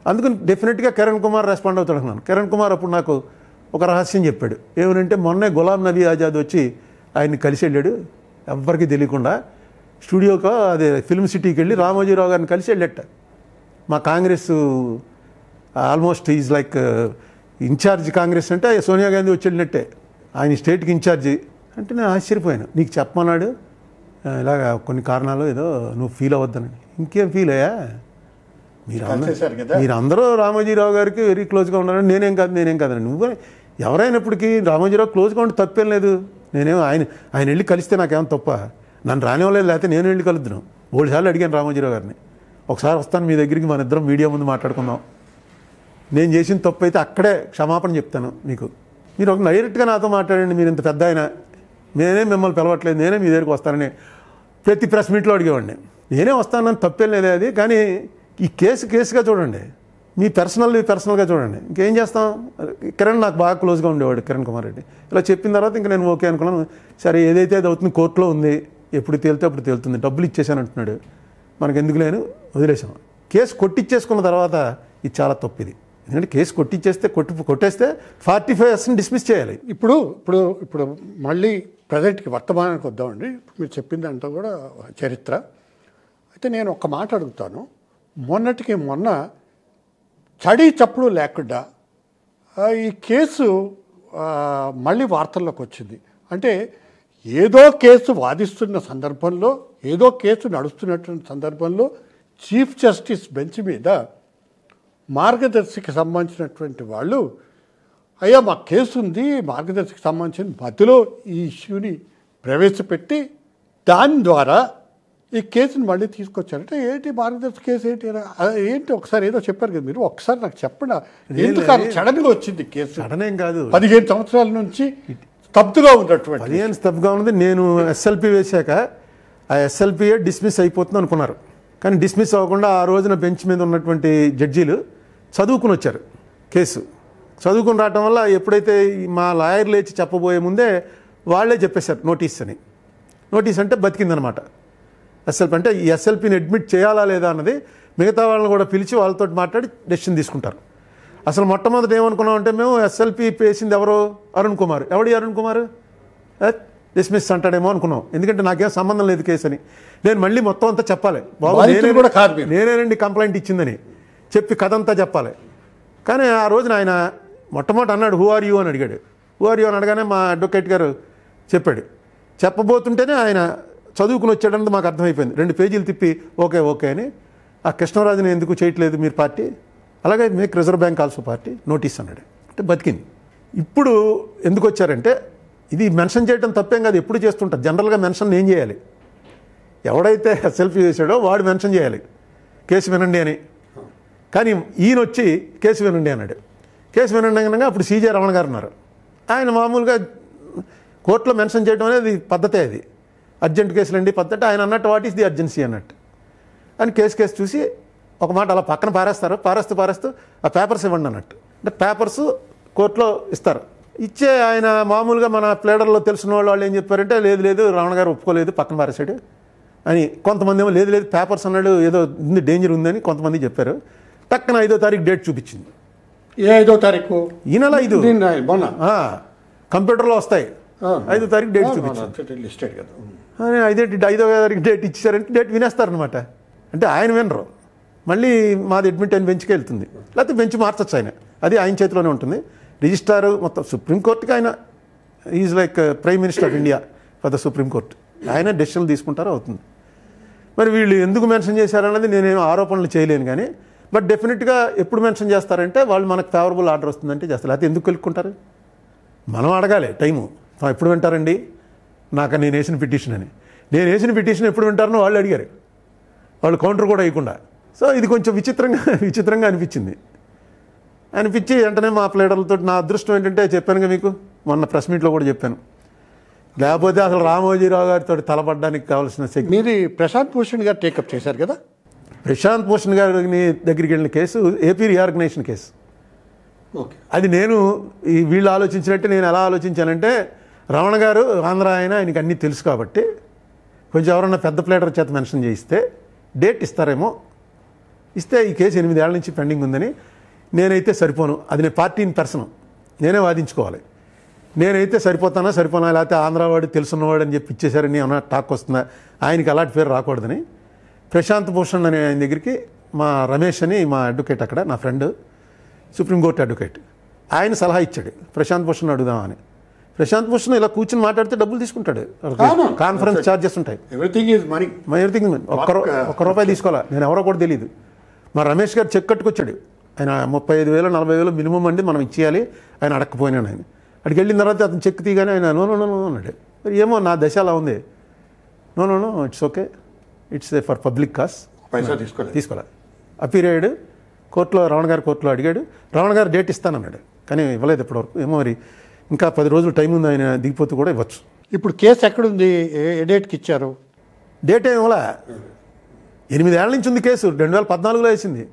అందుకని డెఫినెట్గా కిరణ్ కుమార్ రెస్పాండ్ అవుతాడు అన్నాను. కిరణ్ కుమార్ అప్పుడు నాకు ఒక రహస్యం చెప్పాడు. ఏమనంటే, మొన్నే గులాం నబీ ఆజాద్ వచ్చి ఆయన్ని కలిసి వెళ్ళాడు, ఎవ్వరికీ తెలియకుండా స్టూడియోకో అదే ఫిల్మ్ సిటీకి వెళ్ళి రామోజీరావు గారిని కలిసి వెళ్ళట. మా Congress almost is like in charge Congress అంటే సోనియా గాంధీ వచ్చి వెళ్ళినట్టే, ఆయన స్టేట్కి ఇన్ఛార్జి అంటే నేను ఆశ్చర్యపోయాను. నీకు చెప్పమన్నాడు ఇలాగ కొన్ని కారణాలు ఏదో నువ్వు ఫీల్ అవ్వద్దని. ఇంకేం ఫీల్ అయ్యా, మీరందరూ రామోజీరావు గారికి వెరీ క్లోజ్గా ఉన్నారని. నేనేం కాదని నువ్వు ఎవరైనప్పటికీ రామోజీరావు క్లోజ్గా ఉంటే తప్పేం లేదు. నేనేమో ఆయన వెళ్ళి కలిస్తే నాకేమో తప్ప, నన్ను రానివ్వలేదు, లేకపోతే నేను వెళ్ళి కలుద్దాను. 3 సార్లు అడిగాను రామోజీరావు గారిని, ఒకసారి వస్తాను మీ దగ్గరికి, మన ఇద్దరం మీడియా ముందు మాట్లాడుకుందాం, నేను చేసిన తప్పు అయితే అక్కడే క్షమాపణ చెప్తాను మీకు, మీరు ఒక డైరెక్ట్గా నాతో మాట్లాడండి, మీరు ఇంత పెద్ద ఆయన, నేనే మిమ్మల్ని పిలవట్లేదు, నేనే మీ దగ్గరికి వస్తానని ప్రతి ప్రెస్ మీట్లో అడిగేవాడిని. నేనే వస్తానని తప్పేం లేదే అది, కానీ ఈ కేసుగా చూడండి, మీ పర్సనల్గా చూడండి, ఇంకేం చేస్తాం. కిరణ్ నాకు బాగా క్లోజ్గా ఉండేవాడు, కిరణ్ కుమార్ రెడ్డి. ఇలా చెప్పిన తర్వాత ఇంకా నేను ఓకే అనుకున్నాను. సరే ఏదైతే అది అవుతుంది, కోర్టులో ఉంది, ఎప్పుడు తేలితే అప్పుడు తేలుతుంది, డబ్బులు ఇచ్చేసాను అంటున్నాడు, మనకు ఎందుకు లేని వదిలేసాం. కేసు కొట్టిచ్చేసుకున్న తర్వాత ఇది చాలా తప్పు. ఇది ఎందుకంటే కేసు కొట్టేస్తే 45% డిస్మిస్ చేయాలి. ఇప్పుడు మళ్ళీ ప్రజెంట్కి వర్తమానానికి వద్దామండి. మీరు చెప్పిందంతా కూడా చరిత్ర. అయితే నేను ఒక మాట అడుగుతాను. మొన్నటికి మొన్న చడి చప్పుడు లేకుండా ఈ కేసు మళ్ళీ వార్తల్లోకి వచ్చింది. అంటే ఏదో కేసు వాదిస్తున్న సందర్భంలో, ఏదో కేసు నడుస్తున్నటువంటి సందర్భంలో చీఫ్ జస్టిస్ బెంచ్ మీద మార్గదర్శికి సంబంధించినటువంటి వాళ్ళు, అయ్యా మా కేసు ఉంది, మార్గదర్శికి సంబంధించిన మధ్యలో ఈ ఇష్యూని ప్రవేశపెట్టి దాని ద్వారా ఈ కేసుని మళ్ళీ తీసుకొచ్చారంటే, ఏంటి మార్గదర్శి కేసు ఏంటి ఒకసారి ఏదో చెప్పారు కదా మీరు, ఒకసారి నాకు చెప్పండి. ఎందుకు సడన్గా వచ్చింది కేసు? సడన్ కాదు, 15 సంవత్సరాల నుంచి స్తబ్దుగా ఉన్నటువంటి 15 స్తబ్దుగా ఉన్నది. నేను ఎస్ఎల్పి వేశాక ఆ ఎస్ఎల్పిఏ డిస్మిస్ అయిపోతుంది అనుకున్నారు, కానీ డిస్మిస్ అవ్వకుండా ఆ రోజున బెంచ్ మీద ఉన్నటువంటి జడ్జీలు చదువుకుని వచ్చారు. కేసు చదువుకుని రావటం వల్ల ఎప్పుడైతే మా లాయర్ లేచి చెప్పబోయే ముందే వాళ్ళే చెప్పేశారు నోటీస్ అని. నోటీస్ అంటే బతికిందనమాట. ఎస్ఎల్పి అంటే ఈ ఎస్ఎల్పిని అడ్మిట్ చేయాలా లేదా అన్నది మిగతా వాళ్ళని కూడా పిలిచి వాళ్ళతో మాట్లాడి డెసిషన్ తీసుకుంటారు. అసలు మొట్టమొదటి ఏమనుకున్నామంటే, మేము ఎస్ఎల్పి వేసింది ఎవరు, అరుణ్ కుమార్. ఎవడి అరుణ్ కుమార్ డిస్మిస్ అంటాడేమో అనుకున్నాం, ఎందుకంటే నాకేం సంబంధం లేదు కేసు అని. నేను మళ్ళీ మొత్తం అంతా చెప్పాలి, బాబు నేనేనండి కంప్లైంట్ ఇచ్చిందని చెప్పి కథ అంతా చెప్పాలి. కానీ ఆ రోజున ఆయన మొట్టమొదటి అన్నాడు, హూ ఆర్ యూ అని అడిగాడు. హూ ఆర్ యూ అని అడగానే మా అడ్వకేట్ గారు చెప్పాడు. చెప్పబోతుంటేనే ఆయన చదువుకుని వచ్చాడన్నది మాకు అర్థమైపోయింది. 2 పేజీలు తిప్పి ఓకే అని, ఆ కృష్ణరాజుని ఎందుకు చేయట్లేదు మీరు పార్టీ, అలాగే make reserve bank also party notice అన్నాడు. అంటే బతికింది. ఇప్పుడు ఎందుకు వచ్చారంటే, ఇది మెన్షన్ చేయడం తప్పేం కాదు, ఎప్పుడు చేస్తుంటారు. జనరల్గా మెన్షన్ ఏం చేయాలి, ఎవడైతే సెల్ఫీ చేశాడో వాడు మెన్షన్ చేయాలి కేసు వినండి అని. కానీ ఈయన వచ్చి కేసు వినండి అన్నాడు. కేసు వినండి అనగా అప్పుడు సిజే రమణ గారు ఉన్నారు. ఆయన మామూలుగా కోర్టులో మెన్షన్ చేయడం అనేది పద్ధతే, అది అర్జెంట్ కేసులు అండి పద్ధతి. ఆయన అన్నట్టు వాట్ ఈస్ ది అర్జెన్సీ అన్నట్టు అని కేసు చూసి ఒక మాట అలా పక్కన పారేస్తూ ఆ పేపర్స్ ఇవ్వండి అన్నట్టు. అంటే పేపర్స్ కోర్టులో ఇస్తారు. ఇచ్చే ఆయన మామూలుగా మన ప్లేడర్లో తెలిసిన వాళ్ళు ఏం చెప్పారంటే, లేదు రమణ గారు ఒప్పుకోలేదు, పక్కన పారేశాడు అని. కొంతమంది ఏమో లేదు పేపర్స్ అన్నాడు, ఏదో ఉంది డేంజర్ ఉందని కొంతమంది చెప్పారు. టక్కన 5వ తారీఖు డేట్ చూపించింది. ఏ 5వ తారీఖు? ఈ నెల 5 కంప్యూటర్లో వస్తాయి. 5వ తారీఖు డేట్ చూపించింది. 5వ తారీఖు డేట్ ఇచ్చారంటే డేట్ వినేస్తారనమాట. అంటే ఆయన వినరు, మళ్ళీ మాది అడ్మిట్ అయిన బెంచ్కి వెళ్తుంది, లేకపోతే బెంచ్ మార్చచ్చు ఆయన. అది ఆయన చేతిలోనే ఉంటుంది. రిజిస్ట్రార్ మొత్తం సుప్రీంకోర్టుకి ఆయన is like prime minister of India for the supreme court. ఆయన డెసిషన్లు తీసుకుంటారో అవుతుంది. మరి వీళ్ళు ఎందుకు మెన్షన్ చేశారన్నది నేనేం ఆరోపణలు చేయలేను, కానీ బట్ డెఫినెట్గా ఎప్పుడు మెన్షన్ చేస్తారంటే వాళ్ళు మనకు ఫేవరబుల్ ఆర్డర్ వస్తుందంటే చేస్తారు. అయితే ఎందుకు కలుక్కుంటారు? మనం అడగాలి టైము. ఎప్పుడు వింటారండి నాకు నేను వేసిన పిటిషన్ అని. నేను వేసిన పిటిషన్ ఎప్పుడు వింటారనో వాళ్ళు అడిగారు, వాళ్ళు కౌంటర్ కూడా వేయకుండా. సో ఇది కొంచెం విచిత్రంగా అనిపించి వెంటనే మా ప్లేడర్లతో నా అదృష్టం ఏంటంటే చెప్పానుగా మీకు మొన్న ప్రెస్ మీట్లో కూడా చెప్పాను, లేకపోతే అసలు రామోజీరావు గారితో తలపడడానికి కావాల్సిన శక్తి. మీరు ప్రశాంత్ భూషణ్ గారు టేకప్ చేశారు కదా? ప్రశాంత్ భూషణ్ గారిని దగ్గరికి వెళ్ళిన case AP reorganisation case. Okay, అది నేను వీళ్ళు ఆలోచించినట్టే నేను ఎలా ఆలోచించానంటే, రమణ గారు ఆంధ్ర ఆయనకి అన్నీ తెలుసు కాబట్టి కొంచెం ఎవరన్నా పెద్ద ప్లేటర్ చేత మెన్షన్ చేయిస్తే డేట్ ఇస్తారేమో, ఇస్తే ఈ కేసు 8 ఏళ్ల నుంచి పెండింగ్ ఉందని. నేనైతే సరిపోను, అది నేను పార్టీ ఇన్ పర్సన్, నేనే వాదించుకోవాలి. నేనైతే సరిపోనా లేకపోతే ఆంధ్రవాడు తెలుసున్నవాడు అని చెప్పి ఇచ్చేశారని ఏమన్నా టాక్ వస్తుందా, ఆయనకి అలాంటి పేరు రాకూడదని ప్రశాంత్ భూషణ్ అనే ఆయన దగ్గరికి మా రమేష్ అని మా అడ్వకేట్, అక్కడ నా ఫ్రెండ్ సుప్రీంకోర్టు అడ్వకేట్, ఆయన సలహా ఇచ్చాడు ప్రశాంత్ భూషణ్ అడుగుదామని. ప్రశాంత్ భూషణ్ ఇలా కూర్చుని మాట్లాడితే డబ్బులు తీసుకుంటాడు, కాన్ఫరెన్స్ ఛార్జెస్ ఉంటాయి, ఎవ్రీథింగ్ ఈజ్ మనీ. ఎవ్రీథింగ్ ఒక్క రూపాయి తీసుకోవాలా. నేను ఎవరో కూడా తెలియదు. మా రమేష్ గారు చెక్ కట్టుకొచ్చాడు, ఆయన 35,000 40,000 మినిమం అండి మనం ఇచ్చేయాలి, ఆయన అడగకపోయినాడు. ఆయన అక్కడికి వెళ్ళిన తర్వాత అతను చెక్ తీయగానే ఆయన నో అన్నాడు. మరి ఏమో నా దశ అలా ఉంది. No it's okay, it's for public cause, పైసా తీసుకోవాలి. అపీల్ అయ్యాడు కోర్టులో, రమణ గారు కోర్టులో అడిగాడు. రమణ గారు డేట్ ఇస్తానన్నాడు, కానీ ఇవ్వలేదు ఇప్పటివరకు. ఏమో మరి ఇంకా 10 రోజులు టైం ఉంది, ఆయన దిగిపోతూ కూడా ఇవ్వచ్చు. ఇప్పుడు కేసు ఎక్కడుంది? ఏ డేట్కి ఇచ్చారు? డేట్ ఏం ఇవ్వలే, 8 ఏళ్ల నుంచి ఉంది కేసు, 2014లో వేసింది.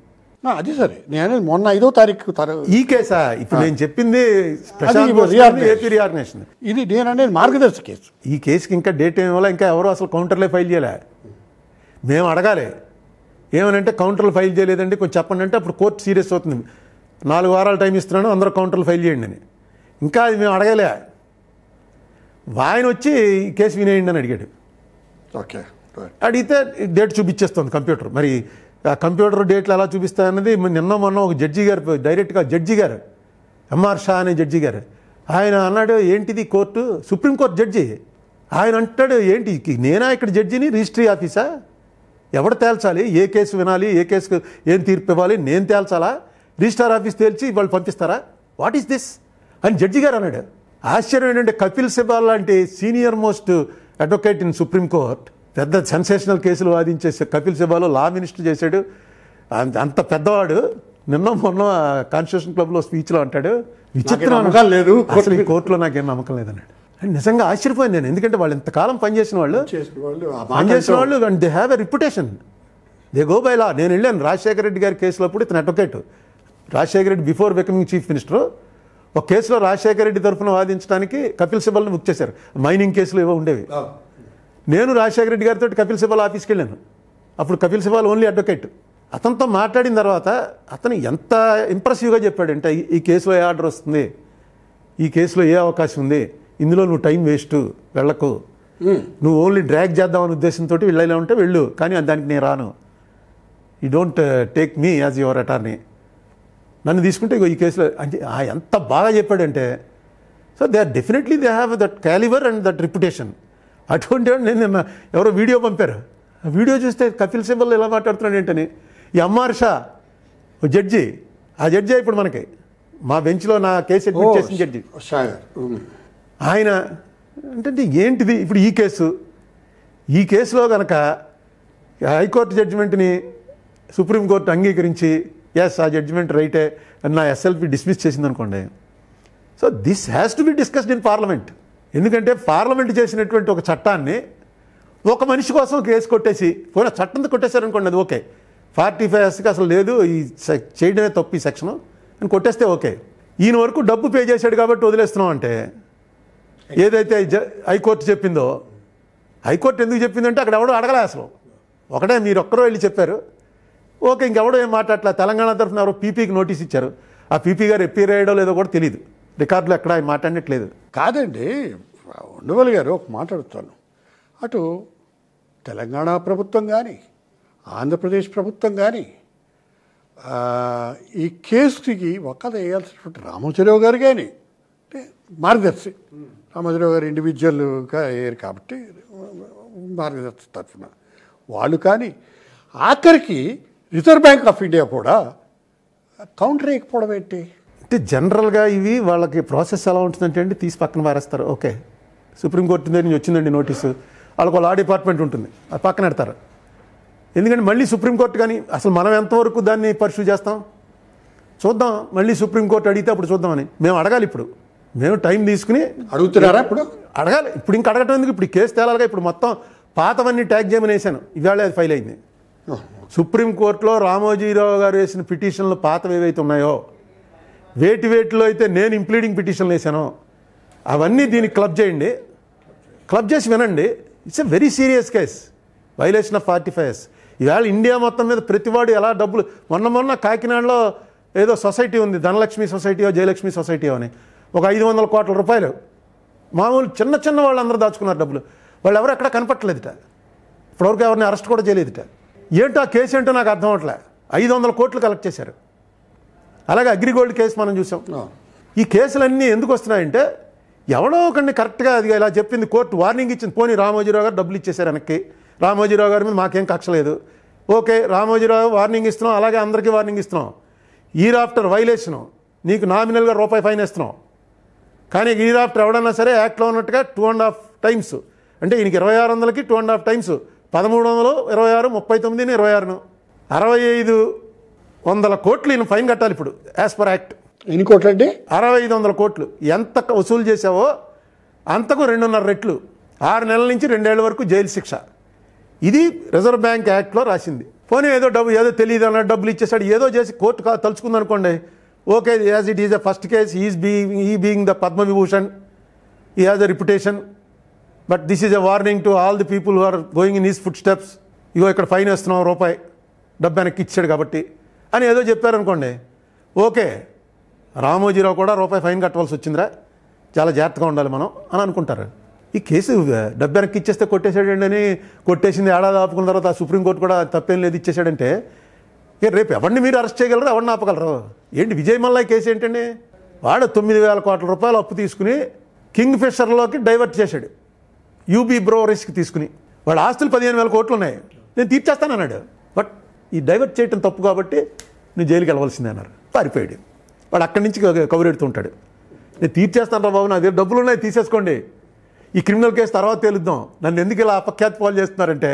అది సరే, నేను మొన్న 5వ తారీఖు ఈ కేసా ఇప్పుడు నేను చెప్పింది ఏపీ రీఆర్గనైజేషన్. ఇది నేననేది మార్గదర్శక కేసు. ఈ కేసుకి ఇంకా డేట్ ఏమి ఇవ్వాలి, ఇంకా ఎవరు అసలు కౌంటర్లే ఫైల్ చేయలే. మేము అడగాలి ఏమనంటే కౌంటర్లు ఫైల్ చేయలేదండి కొంచెం చెప్పండి అంటే అప్పుడు కోర్టు సీరియస్ అవుతుంది. 4 వారాలు టైం ఇస్తున్నాను, అందరూ కౌంటర్లు ఫైల్ చేయండి అని. ఇంకా అది మేము అడగలే. ఆయన వచ్చి ఈ కేసు వినేయండి అని అడిగాడు. ఓకే, అడిగితే డేట్ చూపించేస్తుంది కంప్యూటర్. మరి ఆ కంప్యూటర్ డేట్లు ఎలా చూపిస్తాయన్నది నిన్న మొన్న ఒక జడ్జి గారు, డైరెక్ట్గా జడ్జి గారు ఎంఆర్ షా అనే జడ్జి గారు, ఆయన అన్నాడు ఏంటిది కోర్టు, సుప్రీంకోర్టు జడ్జి, ఆయన అంటాడు ఏంటి నేనా ఇక్కడ జడ్జిని, రిజిస్ట్రీ ఆఫీసా, ఎవడు తేల్చాలి, ఏ కేసు వినాలి, ఏ కేసుకు ఏం తీర్పు ఇవ్వాలి, నేను తేల్చాలా, రిజిస్ట్రార్ ఆఫీస్ తేల్చి వాళ్ళు పంపిస్తారా, వాట్ ఈస్ దిస్ అని జడ్జి గారు అన్నాడు. ఆశ్చర్యం ఏంటంటే కపిల్ సిబాల్ లాంటి senior most advocate in Supreme Court, పెద్ద సెన్సేషనల్ కేసులు వాదించే కపిల్ సిబాల్ లా మినిస్టర్ చేశాడు, అంత పెద్దవాడు నిన్న మొన్న కాన్స్టిట్యూషన్ క్లబ్లో స్పీచ్లో అంటాడు విచిత్రం లేదు అసలు ఈ కోర్టులో నాకేం నమ్మకం లేదన్నాడు. నిజంగా ఆశ్చర్యపోయింది నేను, ఎందుకంటే వాళ్ళు ఇంతకాలం పనిచేసిన వాళ్ళు and they have a reputation, they go by law. నేను వెళ్ళాను రాజశేఖర రెడ్డి గారి కేసులో అప్పుడు ఇతను advocate, Rajasekhara Reddy before becoming chief minister ఒక కేసులో రాజశేఖర రెడ్డి తరఫున వాదించడానికి కపిల్ సిబాల్ని బుక్ చేశారు. మైనింగ్ కేసులు ఏవో ఉండేవి. నేను రాజశేఖర రెడ్డి గారితో కపిల్ సిబాల్ ఆఫీస్కి వెళ్ళాను. అప్పుడు కపిల్ సిబాల్ ఓన్లీ అడ్వకేట్. అతనితో మాట్లాడిన తర్వాత అతను ఎంత ఇంప్రెసివ్గా చెప్పాడంటే ఈ కేసులో ఏ ఆర్డర్ వస్తుంది, ఈ కేసులో ఏ అవకాశం ఉంది, ఇందులో నువ్వు టైం వేస్ట్ వెళ్ళకు, నువ్వు ఓన్లీ డ్రాగ్ చేద్దామనే ఉద్దేశంతో వెళ్ళేలా ఉంటే వెళ్ళు, కానీ దానికి నేను రాను, you don't take me as your attorney, నన్ను తీసుకుంటే ఈ కేసులో అంటే ఎంత బాగా చెప్పాడంటే. So they are definitely they have that calibre and that reputation. అటువంటి నేను నిన్న ఎవరో వీడియో పంపారు, ఆ వీడియో చూస్తే కపిల్ సిబల్ ఎలా మాట్లాడుతున్నాడు ఏంటని. ఈ ఎంఆర్ షా జడ్జి, ఆ జడ్జి ఇప్పుడు మనకి మా బెంచ్లో నా కేసు అడ్మిట్ చేసిన జడ్జి ఆయన అంటే ఏంటిది ఇప్పుడు ఈ కేసులో కనుక హైకోర్టు జడ్జిమెంట్ని సుప్రీంకోర్టు అంగీకరించి ఎస్ ఆ జడ్జిమెంట్ రైటే అని నా ఎస్ఎల్పి డిస్మిస్ చేసింది అనుకోండి, so this has to be discussed in parliament. ఎందుకంటే పార్లమెంట్ చేసినటువంటి ఒక చట్టాన్ని ఒక మనిషి కోసం కేసు కొట్టేసి పోయినా చట్టంతో కొట్టేశారనుకోండి, అది ఓకే. 45 అసలు లేదు, ఈ చేయడమే తప్పు ఈ సెక్షను అని కొట్టేస్తే ఓకే. ఈయన వరకు డబ్బు పే చేశాడు కాబట్టి వదిలేస్తున్నాం అంటే ఏదైతే హైకోర్టు చెప్పిందో, హైకోర్టు ఎందుకు చెప్పిందంటే అక్కడ ఎవడో అడగలే అసలు, ఒకటే మీరు ఒక్కరో వెళ్ళి చెప్పారు ఓకే, ఇంకెవడో ఏం మాట్లాడలే. తెలంగాణ తరఫున ఎవరో పీపీకి నోటీస్ ఇచ్చారు, ఆ పీపీ గారు ఎప్పీర్ అయ్యడో లేదో కూడా తెలియదు, రికార్డులో ఎక్కడ ఆయన మాట్లాడట్లేదు. కాదండి ఉండవల్లి గారు ఒక మాట్లాడుతాను, అటు తెలంగాణ ప్రభుత్వం కానీ ఆంధ్రప్రదేశ్ ప్రభుత్వం కానీ ఈ కేసుకి ఒక్కద వేయాల్సినటువంటి రామోజీరావు గారు కానీ అంటే మార్గదర్శి రామోజీరావు గారు ఇండివిజువల్గా అయ్యారు కాబట్టి మార్గదర్శి తరఫున వాళ్ళు కానీ ఆఖరికి రిజర్వ్ బ్యాంక్ ఆఫ్ ఇండియా కూడా కౌంటర్ వేయకపోవడం ఏంటి? అంటే జనరల్గా ఇవి వాళ్ళకి ప్రాసెస్ ఎలా ఉంటుందంటే అండి, తీసి పక్కన పారేస్తారు. ఓకే, సుప్రీంకోర్టు నుంచి వచ్చిందండి నోటీసు, వాళ్ళకు లా డిపార్ట్మెంట్ ఉంటుంది, అది పక్కన పెడతారు. ఎందుకంటే మళ్ళీ సుప్రీంకోర్టు కానీ అసలు మనం ఎంతవరకు దాన్ని పర్సూ చేస్తాం చూద్దాం, మళ్ళీ సుప్రీంకోర్టు అడిగితే అప్పుడు చూద్దామని మేము అడగాలి. ఇప్పుడు మేము టైం తీసుకుని అడుగుతున్నారా? ఇప్పుడు అడగాలి. ఇప్పుడు ఇంకా అడగటం ఎందుకు, ఇప్పుడు కేసు తేలాలిగా. ఇప్పుడు మొత్తం పాతవన్నీ ట్యాగ్ చేయమని వేసాను, ఇవాళ అది ఫైల్ అయింది. సుప్రీంకోర్టులో రామోజీరావు గారు వేసిన పిటిషన్లు పాతవి ఏవైతే ఉన్నాయో, వేటిలో అయితే నేను ఇంప్లీడింగ్ పిటిషన్లు వేసానో అవన్నీ దీనికి క్లబ్ చేయండి, క్లబ్ చేసి వినండి. It's a very serious case, violation of 45 ఇవాళ ఇండియా మొత్తం మీద ప్రతివాడు ఎలా డబ్బులు మొన్న కాకినాడలో ఏదో సొసైటీ ఉంది, ధనలక్ష్మి సొసైటీయో జయలక్ష్మి సొసైటీయో అని, ఒక 500 కోట్ల రూపాయలు మామూలు చిన్న వాళ్ళందరూ దాచుకున్నారు డబ్బులు. వాళ్ళు ఎవరు ఎక్కడ కనపట్టలేదుట, ఇప్పటివరకు ఎవరిని అరెస్ట్ కూడా చేయలేదుట. ఏంటో ఆ కేసు ఏంటో నాకు అర్థం అవట్లే. 500 కోట్లు కలెక్ట్ చేశారు. అలాగే అగ్రిగోల్డ్ కేసు మనం చూసాం. ఈ కేసులన్నీ ఎందుకు వస్తున్నాయంటే ఎవడో ఒకరిని కరెక్ట్గా అది ఇలా చెప్పింది, కోర్టు వార్నింగ్ ఇచ్చింది, పోనీ రామోజీరావు గారు డబ్బులు ఇచ్చేశారు వెనక్కి, రామోజీరావు గారి మీద మాకేం కక్ష లేదు, ఓకే రామోజీరావు వార్నింగ్ ఇస్తున్నాం, అలాగే అందరికీ వార్నింగ్ ఇస్తున్నాం, ఈర్ ఆఫ్టర్ వైలేషను నీకు నామినల్గా రూపాయి ఫైన్ ఇస్తున్నాం. కానీ ఈర్ ఆఫ్టర్ ఎవడన్నా సరే యాక్ట్లో ఉన్నట్టుగా 2.5 టైమ్స్, అంటే ఈయనకి 2600కి 2.5 టైమ్స్, 1300, 26, 39, 26, 6500 కోట్లు ఈయన ఫైన్ కట్టాలి ఇప్పుడు యాజ్ పర్ యాక్ట్. ఎన్ని కోట్లు అండి? 6500 కోట్లు. ఎంత వసూలు చేసావో అంతకు 2.5 రెట్లు, 6 నెలల నుంచి 2 ఏళ్ల వరకు జైలు శిక్ష. ఇది రిజర్వ్ బ్యాంక్ యాక్ట్లో రాసింది. పోనీ ఏదో తెలియదు అన్నట్టు డబ్బులు ఇచ్చేసాడు, ఏదో చేసి కోర్టు తలుచుకుంది అనుకోండి, okay as it is the first case, he being the Padma Vibhushan, he has a reputation, but this is a warning to all the people who are going in his footsteps. ఇగో ఇక్కడ fine వేస్తున్నాం, రూపాయి డబ్బు వెనక్కి ఇచ్చాడు కాబట్టి అని ఏదో చెప్పారనుకోండి, ఓకే రామోజీరావు కూడా రూపాయి ఫైన్ కట్టవలసి వచ్చిందిరా, చాలా జాగ్రత్తగా ఉండాలి మనం అని అనుకుంటారు. ఈ కేసు డబ్బు వెనక్కి ఇచ్చేస్తే కొట్టేశాడండి అని కొట్టేసింది, ఏడాది ఆపుకున్న తర్వాత సుప్రీంకోర్టు కూడా తప్పేం లేదు ఇచ్చేసాడంటే రేపు ఎవరిని మీరు అరెస్ట్ చేయగలరు, ఎవరిని ఆపగలరు? ఏంటి విజయ్ మల్లా కేసు ఏంటండి, వాడు 9,000 కోట్ల రూపాయలు అప్పు తీసుకుని కింగ్ ఫిషర్లోకి డైవర్ట్ చేశాడు, యూబీ బ్రోవరీస్కి తీసుకుని. వాడు ఆస్తులు 15,000 కోట్లు ఉన్నాయి, నేను తీర్చేస్తానన్నాడు. బట్ ఈ డైవర్ట్ చేయటం తప్పు కాబట్టి నువ్వు జైలుకి వెళ్ళవలసిందే అన్నారు, పారిపోయాడు. వాడు అక్కడి నుంచి కబురెడుతుంటాడు, నేను తీర్చేస్తాను రా బాబు, నా దగ్గర డబ్బులు ఉన్నాయి తీసేసుకోండి, ఈ క్రిమినల్ కేసు తర్వాత తేలుద్దాం, నన్ను ఎందుకు ఇలా అపఖ్యాతి పాలు చేస్తున్నారంటే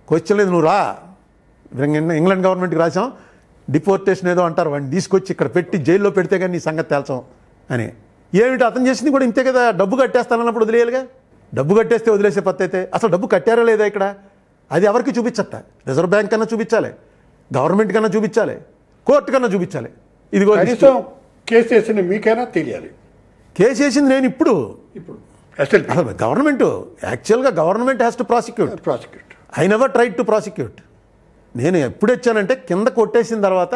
క్వశ్చన్ లేదు, నువ్వు రా, ఇంగ్లాండ్ గవర్నమెంట్కి రాసాం, డిపోర్టేషన్ ఏదో అంటారు, వాడిని తీసుకొచ్చి ఇక్కడ పెట్టి జైల్లో పెడితే కానీ నీ సంగతి తేల్చాం అని. ఏమిటి అతను చేసింది కూడా ఇంతే కదా, డబ్బు కట్టేస్తానన్నప్పుడు వదిలేయాలిగా. డబ్బు కట్టేస్తే వదిలేసే పత్తి అయితే అసలు డబ్బు కట్టారా లేదా ఇక్కడ, అది ఎవరికి చూపించట, రిజర్వ్ బ్యాంక్ కన్నా చూపించాలి, గవర్నమెంట్ కన్నా చూపించాలి, కోర్టు కన్నా చూపించాలి. ఇదిగో కేసు వేసింది మీకైనా తెలియాలి. కేసు వేసింది నేను ఇప్పుడు అసలు గవర్నమెంట్, యాక్చువల్గా government has to prosecute. I never tried to prosecute. నేను ఎప్పుడు వచ్చానంటే కింద కొట్టేసిన తర్వాత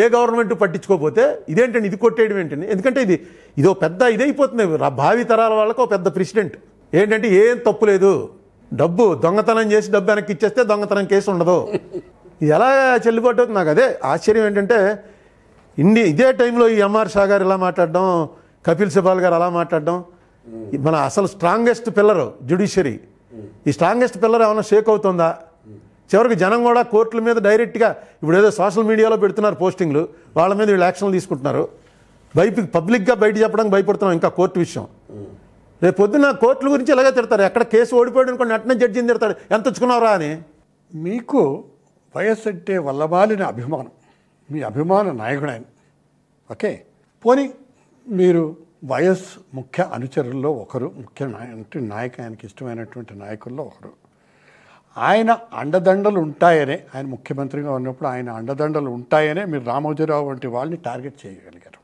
ఏ గవర్నమెంట్ పట్టించుకోకపోతే ఇదేంటండి ఇది కొట్టేయడం ఏంటండి, ఎందుకంటే ఇదో పెద్ద ఇదైపోతుంది భావి తరాల వాళ్ళకు ఒక పెద్ద ప్రెసిడెంట్. ఏంటంటే ఏం తప్పు లేదు, డబ్బు దొంగతనం చేసి డబ్బు వెనక్కి ఇచ్చేస్తే దొంగతనం కేసు ఉండదు. ఇది ఎలా చెల్లుబాటు అవుతుంది? నాకు అదే ఆశ్చర్యం ఏంటంటే ఇదే టైంలో ఈ ఎంఆర్ షా గారు ఇలా మాట్లాడడం, కపిల్ సిబాల్ గారు అలా మాట్లాడడం, మన అసలు స్ట్రాంగెస్ట్ పిల్లర్ జ్యుడిషియరీ, ఈ స్ట్రాంగెస్ట్ పిల్లర్ ఏమైనా షేక్ అవుతుందా? చివరికి జనం కూడా కోర్టుల మీద డైరెక్ట్గా ఇప్పుడు ఏదో సోషల్ మీడియాలో పెడుతున్నారు పోస్టింగ్లు, వాళ్ళ మీద వీళ్ళు యాక్షన్లు తీసుకుంటున్నారు. పబ్లిక్గా బయట చెప్పడానికి భయపడుతున్నాం ఇంకా కోర్టు విషయం. రేపు పొద్దున్న కోర్టుల గురించి ఇలాగే తిడతారు, ఎక్కడ కేసు ఓడిపోయాడు అనుకోండి వెంటనే జడ్జిని తిడతాడు, ఎంత తెచ్చుకున్నావురా అని. మీకు వైఎస్ అంటే వల్లభాలిన అభిమానం, మీ అభిమాన నాయకుడు ఆయన. ఓకే, పోనీ మీరు వైఎస్ ముఖ్య అనుచరుల్లో ఒకరు, అంటే ఆయనకి ఇష్టమైనటువంటి నాయకుల్లో ఒకరు. ఆయన అండదండలు ఉంటాయనే, ఆయన ముఖ్యమంత్రిగా ఉన్నప్పుడు ఆయన అండదండలు ఉంటాయనే మీరు రామోజీరావు వంటి వాళ్ళని టార్గెట్ చేయగలిగారు.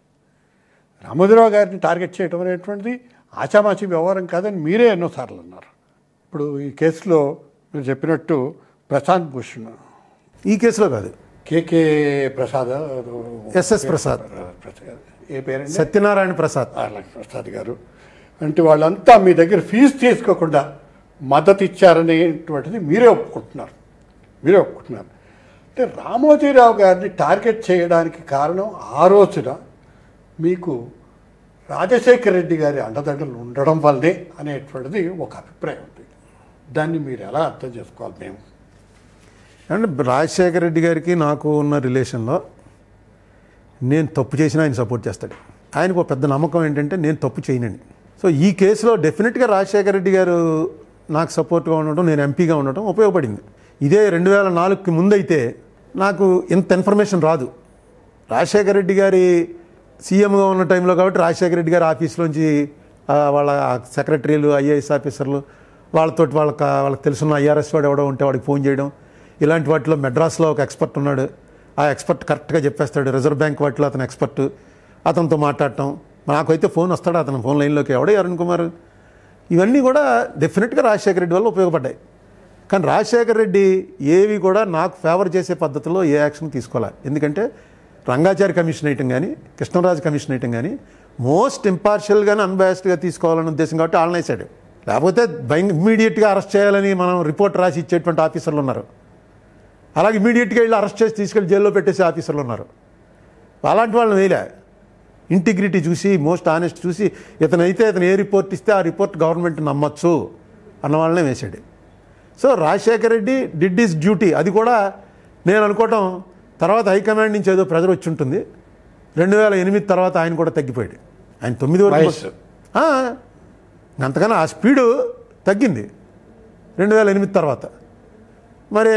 రామోజీరావు గారిని టార్గెట్ చేయడం అనేటువంటిది ఆచామాచి వ్యవహారం కాదని మీరే ఎన్నోసార్లు అన్నారు. ఇప్పుడు ఈ కేసులో మీరు చెప్పినట్టు ప్రశాంత్ భూషణ్, ఈ కేసులో కాదు, కేకే ప్రసాద్, ఎస్ఎస్ ప్రసాద్, ఏ పేరు, సత్యనారాయణ ప్రసాద్ ప్రసాద్ గారు అంటే వాళ్ళంతా మీ దగ్గర ఫీజు తీసుకోకుండా మద్దతు ఇచ్చారనేటువంటిది మీరే ఒప్పుకుంటున్నారు. అంటే రామోజీరావు గారిని టార్గెట్ చేయడానికి కారణం ఆ రోజున మీకు రాజశేఖర రెడ్డి గారి అండదండలు ఉండడం వల్లే అనేటువంటిది ఒక అభిప్రాయం ఉంది. దాన్ని మీరు ఎలా అర్థం చేసుకోవాలి? మేము అంటే రాజశేఖర రెడ్డి గారికి నాకు ఉన్న రిలేషన్లో నేను తప్పు చేసినా ఆయన సపోర్ట్ చేస్తాడు. ఆయనకు ఒక పెద్ద నమ్మకం ఏంటంటే నేను తప్పు చేయనని. సో ఈ కేసులో డెఫినెట్గా రాజశేఖర రెడ్డి గారు నాకు సపోర్ట్గా ఉండటం, నేను ఎంపీగా ఉండటం ఉపయోగపడింది. ఇదే 2004కి ముందైతే నాకు ఇంత ఇన్ఫర్మేషన్ రాదు. రాజశేఖర రెడ్డి గారి సీఎంగా ఉన్న టైంలో కాబట్టి రాజశేఖర రెడ్డి గారి ఆఫీస్లోంచి వాళ్ళ సెక్రటరీలు, ఐఏఎస్ ఆఫీసర్లు వాళ్ళకి తెలుసున్న ఐఆర్ఎస్ వాడు ఎవడో ఉంటే వాడికి ఫోన్ చేయడం, ఇలాంటి వాటిలో మెడ్రాస్లో ఒక ఎక్స్పర్ట్ ఉన్నాడు, ఆ ఎక్స్పర్ట్ కరెక్ట్గా చెప్పేస్తాడు. రిజర్వ్ బ్యాంక్ వాటిలో అతను ఎక్స్పర్ట్, అతనితో మాట్లాడటం. నాకైతే ఫోన్ వస్తాడు, అతను ఫోన్ లైన్లోకి ఎవడే అరుణ్ కుమార్. ఇవన్నీ కూడా డెఫినెట్గా రాజశేఖర రెడ్డి వల్ల ఉపయోగపడ్డాయి. కానీ రాజశేఖర రెడ్డి ఏవి కూడా నాకు ఫేవర్ చేసే పద్ధతిలో ఏ యాక్షన్ తీసుకోవాలి. ఎందుకంటే రంగాచారి కమిషన్ వేయటం కానీ, కృష్ణరాజు కమిషన్ వేయటం కానీ మోస్ట్ ఇంపార్షియల్గానే అన్బయాస్డ్గా తీసుకోవాలనే ఉద్దేశం కాబట్టి వాళ్ళని వేసాడు. లేకపోతే ఇమ్మీడియట్గా అరెస్ట్ చేయాలని మనం రిపోర్ట్ రాసి ఇచ్చేటువంటి ఆఫీసర్లు ఉన్నారు. అలాగే ఇమీడియట్గా వెళ్ళి అరెస్ట్ చేసి తీసుకెళ్ళి జైల్లో పెట్టేసే ఆఫీసర్లు ఉన్నారు. అలాంటి వాళ్ళని వేయలే. ఇంటిగ్రిటీ చూసి, మోస్ట్ ఆనెస్ట్ చూసి, ఇతను ఏ రిపోర్ట్ ఇస్తే ఆ రిపోర్ట్ గవర్నమెంట్ నమ్మచ్చు అన్న వాళ్ళనే వేసాడు. So Rajasekhara Reddy did is duty. అది కూడా నేను అనుకోవటం తర్వాత హైకమాండ్ నుంచి ఏదో ప్రెజర్ వచ్చి ఉంటుంది. 2008 తర్వాత ఆయన కూడా తగ్గిపోయాడు. ఆయన 9 వరకు అంతకన్నా ఆ స్పీడు తగ్గింది 2008 తర్వాత. మరి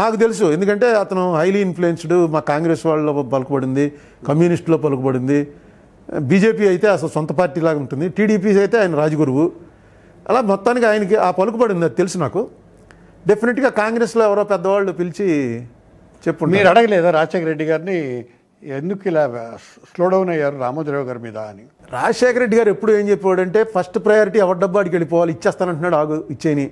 నాకు తెలుసు, ఎందుకంటే అతను హైలీ ఇన్ఫ్లుయెన్స్డ్. మా కాంగ్రెస్ వాళ్ళలో పలుకుబడింది, కమ్యూనిస్టులో పలుకుబడింది, బీజేపీ అయితే అసలు సొంత పార్టీ లాగా ఉంటుంది, టీడీపీ అయితే ఆయన రాజగురువు. అలా మొత్తానికి ఆయనకి ఆ పలుకుబడింది, అది తెలుసు నాకు. డెఫినెట్గా కాంగ్రెస్లో ఎవరో పెద్దవాళ్ళు పిలిచి చెప్పు. మీరు అడగలేదా రాజశేఖర రెడ్డి గారిని ఎందుకు ఇలా స్లో డౌన్ అయ్యారు రామోజీరావు గారి మీద అని? రాజశేఖర రెడ్డి గారు ఎప్పుడు ఏం చెప్పాడంటే ఫస్ట్ ప్రయారిటీ ఎవరి డబ్బాడికి వెళ్ళిపోవాలి, ఇచ్చేస్తానంటున్నాడు, ఆగు ఇచ్చేని.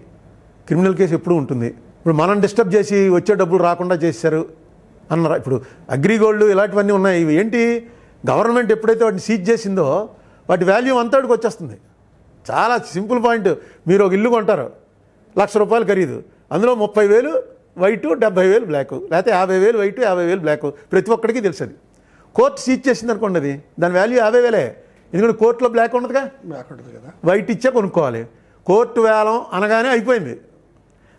క్రిమినల్ కేసు ఎప్పుడు ఉంటుంది. ఇప్పుడు మనం డిస్టర్బ్ చేసి వచ్చే డబ్బులు రాకుండా చేశారు అన్నారు. ఇప్పుడు అగ్రిగోల్డ్ ఇలాంటివన్నీ ఉన్నాయి. ఇవి ఏంటి, గవర్నమెంట్ ఎప్పుడైతే వాటిని సీజ్ చేసిందో వాటి వాల్యూ అంతటికి వచ్చేస్తుంది. చాలా సింపుల్ పాయింట్. మీరు ఒక ఇల్లు కొంటారు, ₹1,00,000 ఖరీదు, అందులో 30,000 వైట్, 70,000 బ్లాక్, లేకపోతే 50,000 వైట్, 50,000 బ్లాక్. ప్రతి ఒక్కడికి తెలుసు. అది కోర్టు సీజ్ చేసింది అనుకోండి, అది దాని వాల్యూ 50,000. ఎందుకంటే కోర్టులో బ్లాక్ ఉండదుగా, వైట్ ఇచ్చే కొనుక్కోవాలి. కోర్టు వేలం అనగానే అయిపోయింది.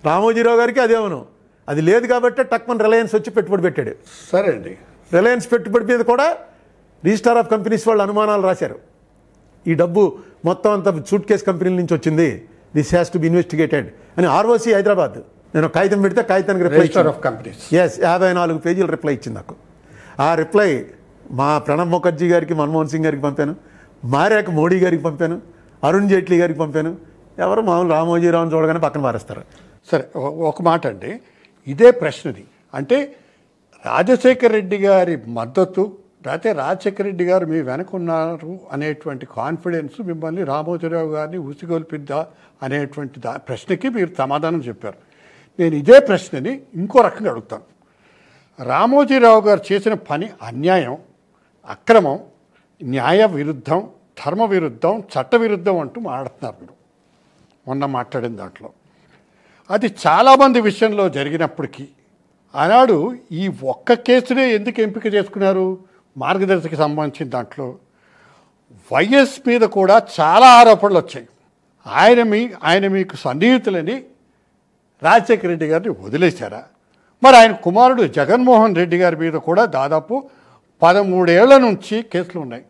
రామోజీరావు గారికి అదేమను అది లేదు కాబట్టి టక్మన్ రిలయన్స్ వచ్చి పెట్టుబడి పెట్టాడు. సరే అండి, రిలయన్స్ పెట్టుబడి మీద కూడా రిజిస్టార్ ఆఫ్ కంపెనీస్ వాళ్ళు అనుమానాలు రాశారు. ఈ డబ్బు మొత్తం అంతా సూట్ కేస్ కంపెనీల నుంచి వచ్చింది, this has to be investigated అని ఆర్ఓసి హైదరాబాద్ నేను కాగితం పెడితే కాగితానికి రిప్లై రిజిస్టర్ ఆఫ్ కంపెనీస్ 54 పేజీలు రిప్లై ఇచ్చింది నాకు. ఆ రిప్లై మా ప్రణబ్ ముఖర్జీ గారికి, మన్మోహన్ సింగ్ గారికి పంపాను, మారాక మోడీ గారికి పంపాను, అరుణ్ జైట్లీ గారికి పంపాను. ఎవరు మామూలు రామోజీరావుని చూడగానే పక్కన పారేస్తారు. సరే, ఒక మాట అండి, ఇదే ప్రశ్నది. అంటే రాజశేఖర రెడ్డి గారి మద్దతు, లేకపోతే రాజశేఖర రెడ్డి గారు మీ వెనకున్నారు అనేటువంటి కాన్ఫిడెన్స్ మిమ్మల్ని రామోజీరావు గారిని ఉసిగొల్పిద్దా అనేటువంటి ప్రశ్నకి మీరు సమాధానం చెప్పారు. నేను ఇదే ప్రశ్నని ఇంకో రకంగా అడుగుతాను. రామోజీరావు గారు చేసిన పని అన్యాయం, అక్రమం, న్యాయ విరుద్ధం, ధర్మ విరుద్ధం, చట్ట విరుద్ధం అంటూ మాట్లాడుతున్నారు మీరు మొన్న మాట్లాడిన దాంట్లో. అది చాలామంది విషయంలో జరిగినప్పటికీ ఆనాడు ఈ ఒక్క కేసునే ఎందుకు ఎంపిక చేసుకున్నారు? మార్గదర్శికి సంబంధించిన దాంట్లో వైఎస్ మీద కూడా చాలా ఆరోపణలు వచ్చాయి. ఆయన మీకు సన్నిహితులని రాజశేఖర రెడ్డి గారిని వదిలేశారా? మరి ఆయన కుమారుడు జగన్మోహన్ రెడ్డి గారి మీద కూడా దాదాపు 13 ఏళ్ల నుంచి కేసులు ఉన్నాయి.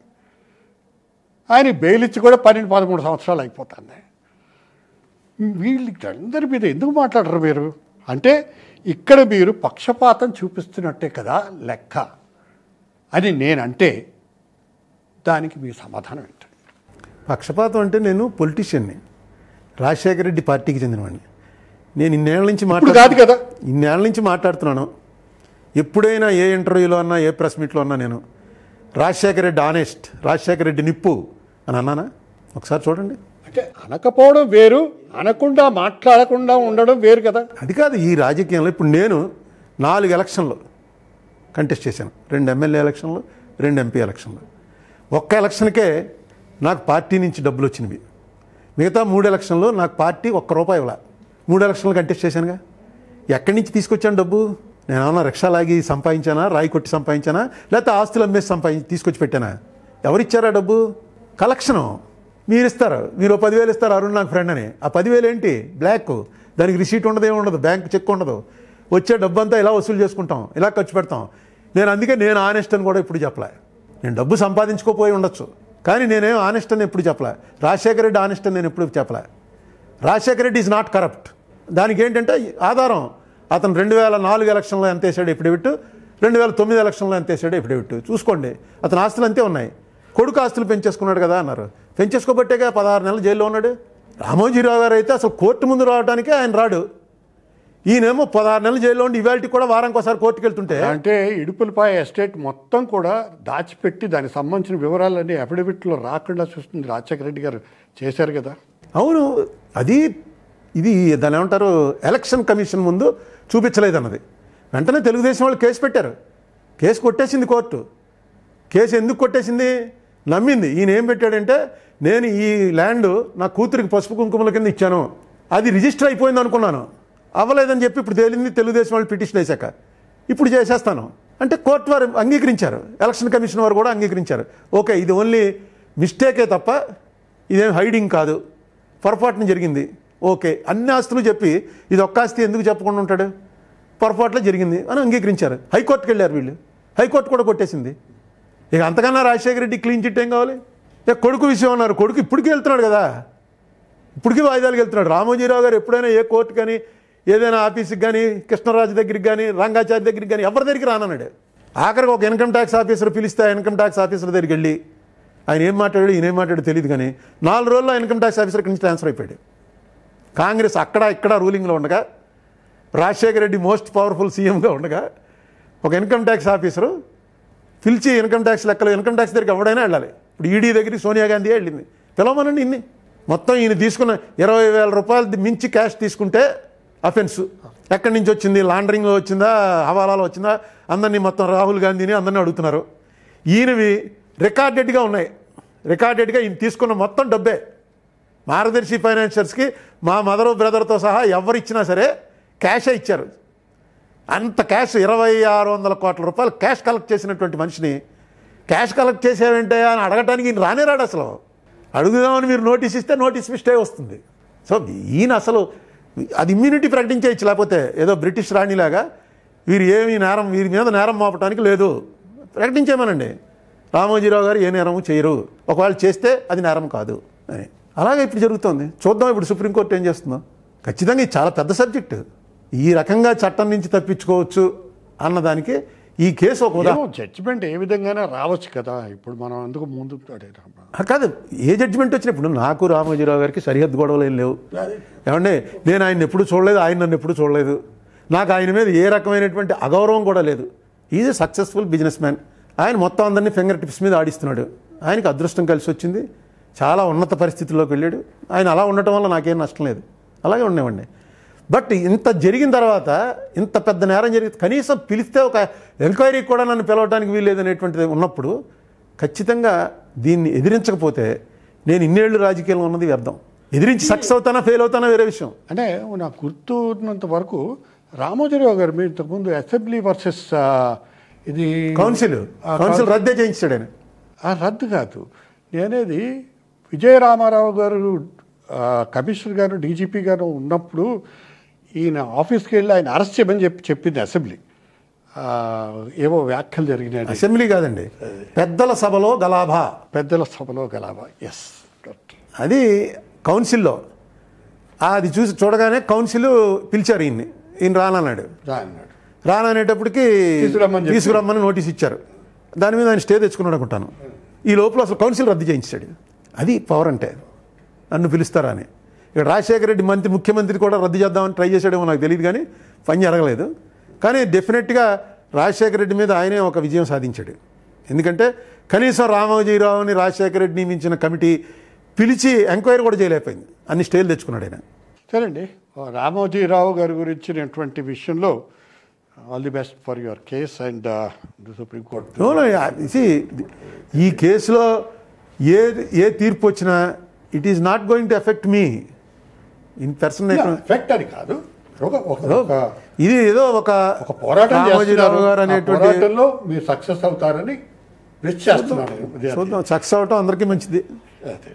ఆయన బెయిల్ ఇచ్చి కూడా 12-13 సంవత్సరాలు అయిపోతుంది. వీళ్ళందరి మీద ఎందుకు మాట్లాడరు మీరు? అంటే ఇక్కడ మీరు పక్షపాతం చూపిస్తున్నట్టే కదా లెక్క అని నేనంటే దానికి మీ సమాధానం ఏంటండి? పక్షపాతం అంటే నేను పొలిటీషియన్ని, రాజశేఖర రెడ్డి పార్టీకి చెందినవాడిని. నేను ఇన్నేళ్ల నుంచి కాదు కదా, ఇన్నేళ్ల నుంచి మాట్లాడుతున్నాను. ఎప్పుడైనా ఏ ఇంటర్వ్యూలో అన్నా, ఏ ప్రెస్ మీట్లో అన్నా నేను రాజశేఖర రెడ్డి ఆనెస్ట్, రాజశేఖర రెడ్డి నిప్పు అని అన్నానా? ఒకసారి చూడండి. అంటే అనకపోవడం వేరు, అనకుండా మాట్లాడకుండా ఉండడం వేరు కదా. అది కాదు ఈ రాజకీయంలో. ఇప్పుడు నేను 4 ఎలక్షన్లు కంటెస్ట్ చేశాను, 2 ఎమ్మెల్యే ఎలక్షన్లు, 2 ఎంపీ ఎలక్షన్లు. ఒక్క ఎలక్షన్కే నాకు పార్టీ నుంచి డబ్బులు వచ్చినవి. మిగతా 3 ఎలక్షన్లు నాకు పార్టీ ₹1 ఇవ్వాల. 3 ఎలక్షన్లు కంటెస్ట్ చేశానుగా. ఎక్కడి నుంచి తీసుకొచ్చాను డబ్బు? నేను ఏమన్నా రిక్షా లాగి సంపాదించానా, రాయి కొట్టి సంపాదించానా, లేకపోతే ఆస్తులు అమ్మేసి తీసుకొచ్చి పెట్టానా? ఎవరిచ్చారా డబ్బు? కలెక్షను మీరు ఇస్తారు. మీరు 10,000 ఇస్తారు, అరుణ్ నాకు ఫ్రెండ్ అని. ఆ 10,000 ఏంటి? బ్లాక్. దానికి రిసీట్ ఉండదు, ఏమి ఉండదు, బ్యాంక్ చెక్ ఉండదు. వచ్చే డబ్బు అంతా ఇలా వసూలు చేసుకుంటాం, ఇలా ఖర్చు పెడతాం. అందుకే నేను ఆనెస్ట్ అని కూడా ఇప్పుడు చెప్పలే. నేను డబ్బు సంపాదించుకోపోయి ఉండొచ్చు, కానీ నేనేం ఆనెస్ట్ అని ఎప్పుడు చెప్పలే. రాజశేఖర రెడ్డి ఆనెస్ట్ అని నేను ఎప్పుడు చెప్పలే. Rajasekhara Reddy is not corrupt. దానికి ఏంటంటే ఆధారం, అతను 2004 ఎలక్షన్లో ఎంత వేసాడు ఎఫిడవిట్, 2009 ఎలక్షన్లో ఎంత వేసాడు ఎఫిడవిట్ చూసుకోండి. అతని ఆస్తులు అంతే ఉన్నాయి. కొడుకు ఆస్తులు పెంచేసుకున్నాడు కదా అన్నారు. పెంచేసుకోబట్టేగా 16 నెలలు జైల్లో ఉన్నాడు. రామోజీరావు గారు అయితే అసలు కోర్టు ముందు రావడానికే ఆయన రాడు. ఈయనేమో 16 నెలలు జైల్లో ఉండి ఇవాళకి కూడా వారానికి ఒకసారి కోర్టుకు వెళ్తుంటే, అంటే ఇడుపులపాయ ఎస్టేట్ మొత్తం కూడా దాచిపెట్టి దానికి సంబంధించిన వివరాలన్నీ అఫిడవిట్లో రాకుండా చూస్తుంది రాజశేఖర రెడ్డి గారు చేశారు కదా. అవును, ఇది దాని ఏమంటారు, ఎలక్షన్ కమిషన్ ముందు చూపించలేదన్నది. వెంటనే తెలుగుదేశం వాళ్ళు కేసు పెట్టారు. కేసు కొట్టేసింది కోర్టు. కేసు ఎందుకు కొట్టేసింది? నమ్మింది. ఈయన ఏం పెట్టాడంటే, నేను ఈ ల్యాండ్ నా కూతురికి పసుపు కుంకుమల కింద ఇచ్చాను, అది రిజిస్టర్ అయిపోయింది అనుకున్నాను, అవ్వలేదని చెప్పి ఇప్పుడు తేలింది. తెలుగుదేశం వాళ్ళు పిటిషన్ వేశాక ఇప్పుడు చేసేస్తాను అంటే కోర్టు వారు అంగీకరించారు, ఎలక్షన్ కమిషన్ వారు కూడా అంగీకరించారు. ఓకే, ఇది ఓన్లీ మిస్టేకే తప్ప ఇదేం హైడింగ్ కాదు, పొరపాటున జరిగింది. ఓకే, అన్ని ఆస్తులు చెప్పి ఇది ఒక్క ఆస్తి ఎందుకు చెప్పకుండా ఉంటాడు, పొరపాట్లో జరిగింది అని అంగీకరించారు. హైకోర్టుకి వెళ్ళారు వీళ్ళు, హైకోర్టు కూడా కొట్టేసింది. ఇక అంతకన్నా రాజశేఖర రెడ్డి క్లీన్ చిట్ ఏం కావాలి? ఇక కొడుకు విషయం అన్నారు. కొడుకు ఇప్పటికీ వెళ్తున్నాడు కదా, ఇప్పటికీ వాయిదాలకు వెళ్తున్నాడు. రామోజీరావు గారు ఎప్పుడైనా ఏ కోర్టు కానీ ఏదైనా ఆఫీస్కి కానీ కృష్ణరాజు దగ్గరికి కానీ రంగాచారి దగ్గరికి కానీ ఎవరి దగ్గరికి రానన్నాడు. ఆఖరికి ఒక ఇన్కమ్ ట్యాక్స్ ఆఫీసర్ పిలిస్తే ఆ ఇన్కమ్ ట్యాక్స్ ఆఫీసర్ దగ్గరికి వెళ్ళి ఆయన ఏం మాట్లాడాడు, ఈయన ఏం మాట్లాడాడు తెలియదు, కానీ 4 రోజుల్లో ఇన్కమ్ ట్యాక్స్ ఆఫీసర్ నుంచి ట్రాన్స్ఫర్ అయిపోయాడు. కాంగ్రెస్ అక్కడ ఇక్కడ రూలింగ్లో ఉండగా, రాజశేఖర రెడ్డి మోస్ట్ పవర్ఫుల్ సీఎంగా ఉండగా, ఒక ఇన్కమ్ ట్యాక్స్ ఆఫీసరు పిలిచి ఇన్కమ్ ట్యాక్స్ లెక్కలు, ఇన్కమ్ ట్యాక్స్ దగ్గరికి ఎవడైనా వెళ్ళాలి. ఇప్పుడు ఈడీ దగ్గరికి సోనియా గాంధీ వెళ్ళింది, పిలవమనండి. ఇన్ని మొత్తం ఈయన తీసుకున్న 20,000 రూపాయలు మించి క్యాష్ తీసుకుంటే అఫెన్స్. ఎక్కడి నుంచి వచ్చింది, లాండరింగ్లో వచ్చిందా, హవాలాలో వచ్చిందా, అందరినీ మొత్తం రాహుల్ గాంధీని అందరినీ అడుగుతున్నారు. ఈయనవి రికార్డెడ్గా ఉన్నాయి. రికార్డెడ్గా ఈయన తీసుకున్న మొత్తం డబ్బే మార్గదర్శి ఫైనాన్షియర్స్కి మా మదర్ బ్రదర్తో సహా ఎవరు ఇచ్చినా సరే క్యాషే ఇచ్చారు. అంత క్యాష్ 2,600 కోట్ల రూపాయలు క్యాష్ కలెక్ట్ చేసినటువంటి మనిషిని క్యాష్ కలెక్ట్ చేసేవేంటే అని అడగటానికి ఈయన రానే రాడు. అసలు అడుగుదామని మీరు నోటీస్ ఇస్తే నోటీస్ స్టే వస్తుంది. సో ఈయన అసలు అది ఇమ్యూనిటీ ప్రకటించేయచ్చు, లేకపోతే ఏదో బ్రిటిష్ రాణిలాగా వీరు ఏమి నేరం, వీరి మీద నేరం మోపడానికి లేదు, ప్రకటించేమనండి. రామోజీరావు గారు ఏ నేరము చేయరు, ఒకవేళ చేస్తే అది నేరం కాదు అని. అలాగే ఇప్పుడు జరుగుతుంది. చూద్దాం ఇప్పుడు సుప్రీంకోర్టు ఏం చేస్తుందో. ఖచ్చితంగా ఇది చాలా పెద్ద సబ్జెక్టు. ఈ రకంగా చట్టం నుంచి తప్పించుకోవచ్చు అన్నదానికి ఈ కేసు ఒక ఉదాహరణ. జడ్జిమెంట్ ఏ విధంగానే రావచ్చు కదా, ఇప్పుడు మనం అందుకు ముందు కాదు, ఏ జడ్జిమెంట్ వచ్చినప్పుడు నాకు రామోజీరావు గారికి సరిహద్దు గొడవలు ఏం లేవు. ఏమంటే నేను ఆయన ఎప్పుడు చూడలేదు, ఆయన నన్ను ఎప్పుడు చూడలేదు. నాకు ఆయన మీద ఏ రకమైనటువంటి అగౌరవం కూడా లేదు. Is a successful business man. ఆయన మొత్తం అందరినీ ఫింగర్ టిప్స్ మీద ఆడిస్తున్నాడు. ఆయనకి అదృష్టం కలిసి వచ్చింది, చాలా ఉన్నత పరిస్థితుల్లోకి వెళ్ళాడు. ఆయన అలా ఉండటం వల్ల నాకేం నష్టం లేదు, అలాగే ఉండేవండి. బట్ ఇంత జరిగిన తర్వాత, ఇంత పెద్ద నేరం జరిగింది, కనీసం పిలిస్తే ఒక ఎంక్వైరీకి కూడా నన్ను పిలవడానికి వీల్లేదనేటువంటిది ఉన్నప్పుడు ఖచ్చితంగా దీన్ని ఎదిరించకపోతే నేను ఇన్నేళ్ళు రాజకీయాల్లో ఉన్నది వ్యర్థం. ఎదిరించి సక్సెస్ అవుతానా ఫెయిల్ అవుతానా వేరే విషయం. అంటే నాకు గుర్తున్నంత వరకు రామోజీరావు గారు మీరు ఇంతకుముందు అసెంబ్లీ వర్సెస్ ఇది కౌన్సిల్ రద్దే చేయించాడు ఆయన. రద్దు కాదు నేనేది, విజయరామారావు గారు కమిషనర్ గారు డీజీపీ గారు ఉన్నప్పుడు ఈయన ఆఫీస్కి వెళ్ళి ఆయన అరెస్ట్ చేయమని చెప్పింది అసెంబ్లీ. ఏవో వ్యాఖ్యలు జరిగినాయి. అసెంబ్లీ కాదండి, పెద్దల సభలో గలాభా. పెద్దల సభలో గలాభా, ఎస్. అది కౌన్సిల్లో అది చూడగానే కౌన్సిల్ పిలిచారు ఈయన రానన్నాడు. రాననేటప్పటికి తీసుకురమ్మని నోటీస్ ఇచ్చారు. దాని మీద ఆయన స్టే తెచ్చుకున్నాడు అనుకుంటాను. ఈ లోపల అసలు కౌన్సిల్ రద్దు చేయించాడు. అది పవర్ అంటే, నన్ను పిలుస్తారా అని. ఇక్కడ రాజశేఖర రెడ్డి ముఖ్యమంత్రి కూడా రద్దు చేద్దామని ట్రై చేశాడేమో నాకు తెలియదు, కానీ పని జరగలేదు. కానీ డెఫినెట్గా రాజశేఖర రెడ్డి మీద ఆయనే ఒక విజయం సాధించాడు. ఎందుకంటే కనీసం రామోజీరావుని రాజశేఖర రెడ్డి నియమించిన కమిటీ పిలిచి ఎంక్వైరీ కూడా చేయలేకపోయింది. అన్ని స్టేలు తెచ్చుకున్నాడు ఆయన. సరేండి, రామోజీరావు గారి గురించినటువంటి విషయంలో all the best for your case and supreme court. ఈ కేసులో ఏ తీర్పు వచ్చినా it is not going to effect me in person. Effect అని కాదు, ఇది ఏదో ఒక పోరాటం రామోజీరావు గారు అనేటువంటి పోరాటంలో మీరు సక్సెస్ అవుతారని విష్ చేస్తున్నాను. చూద్దాం, సక్సెస్ అవటం అందరికీ మంచిది. అదే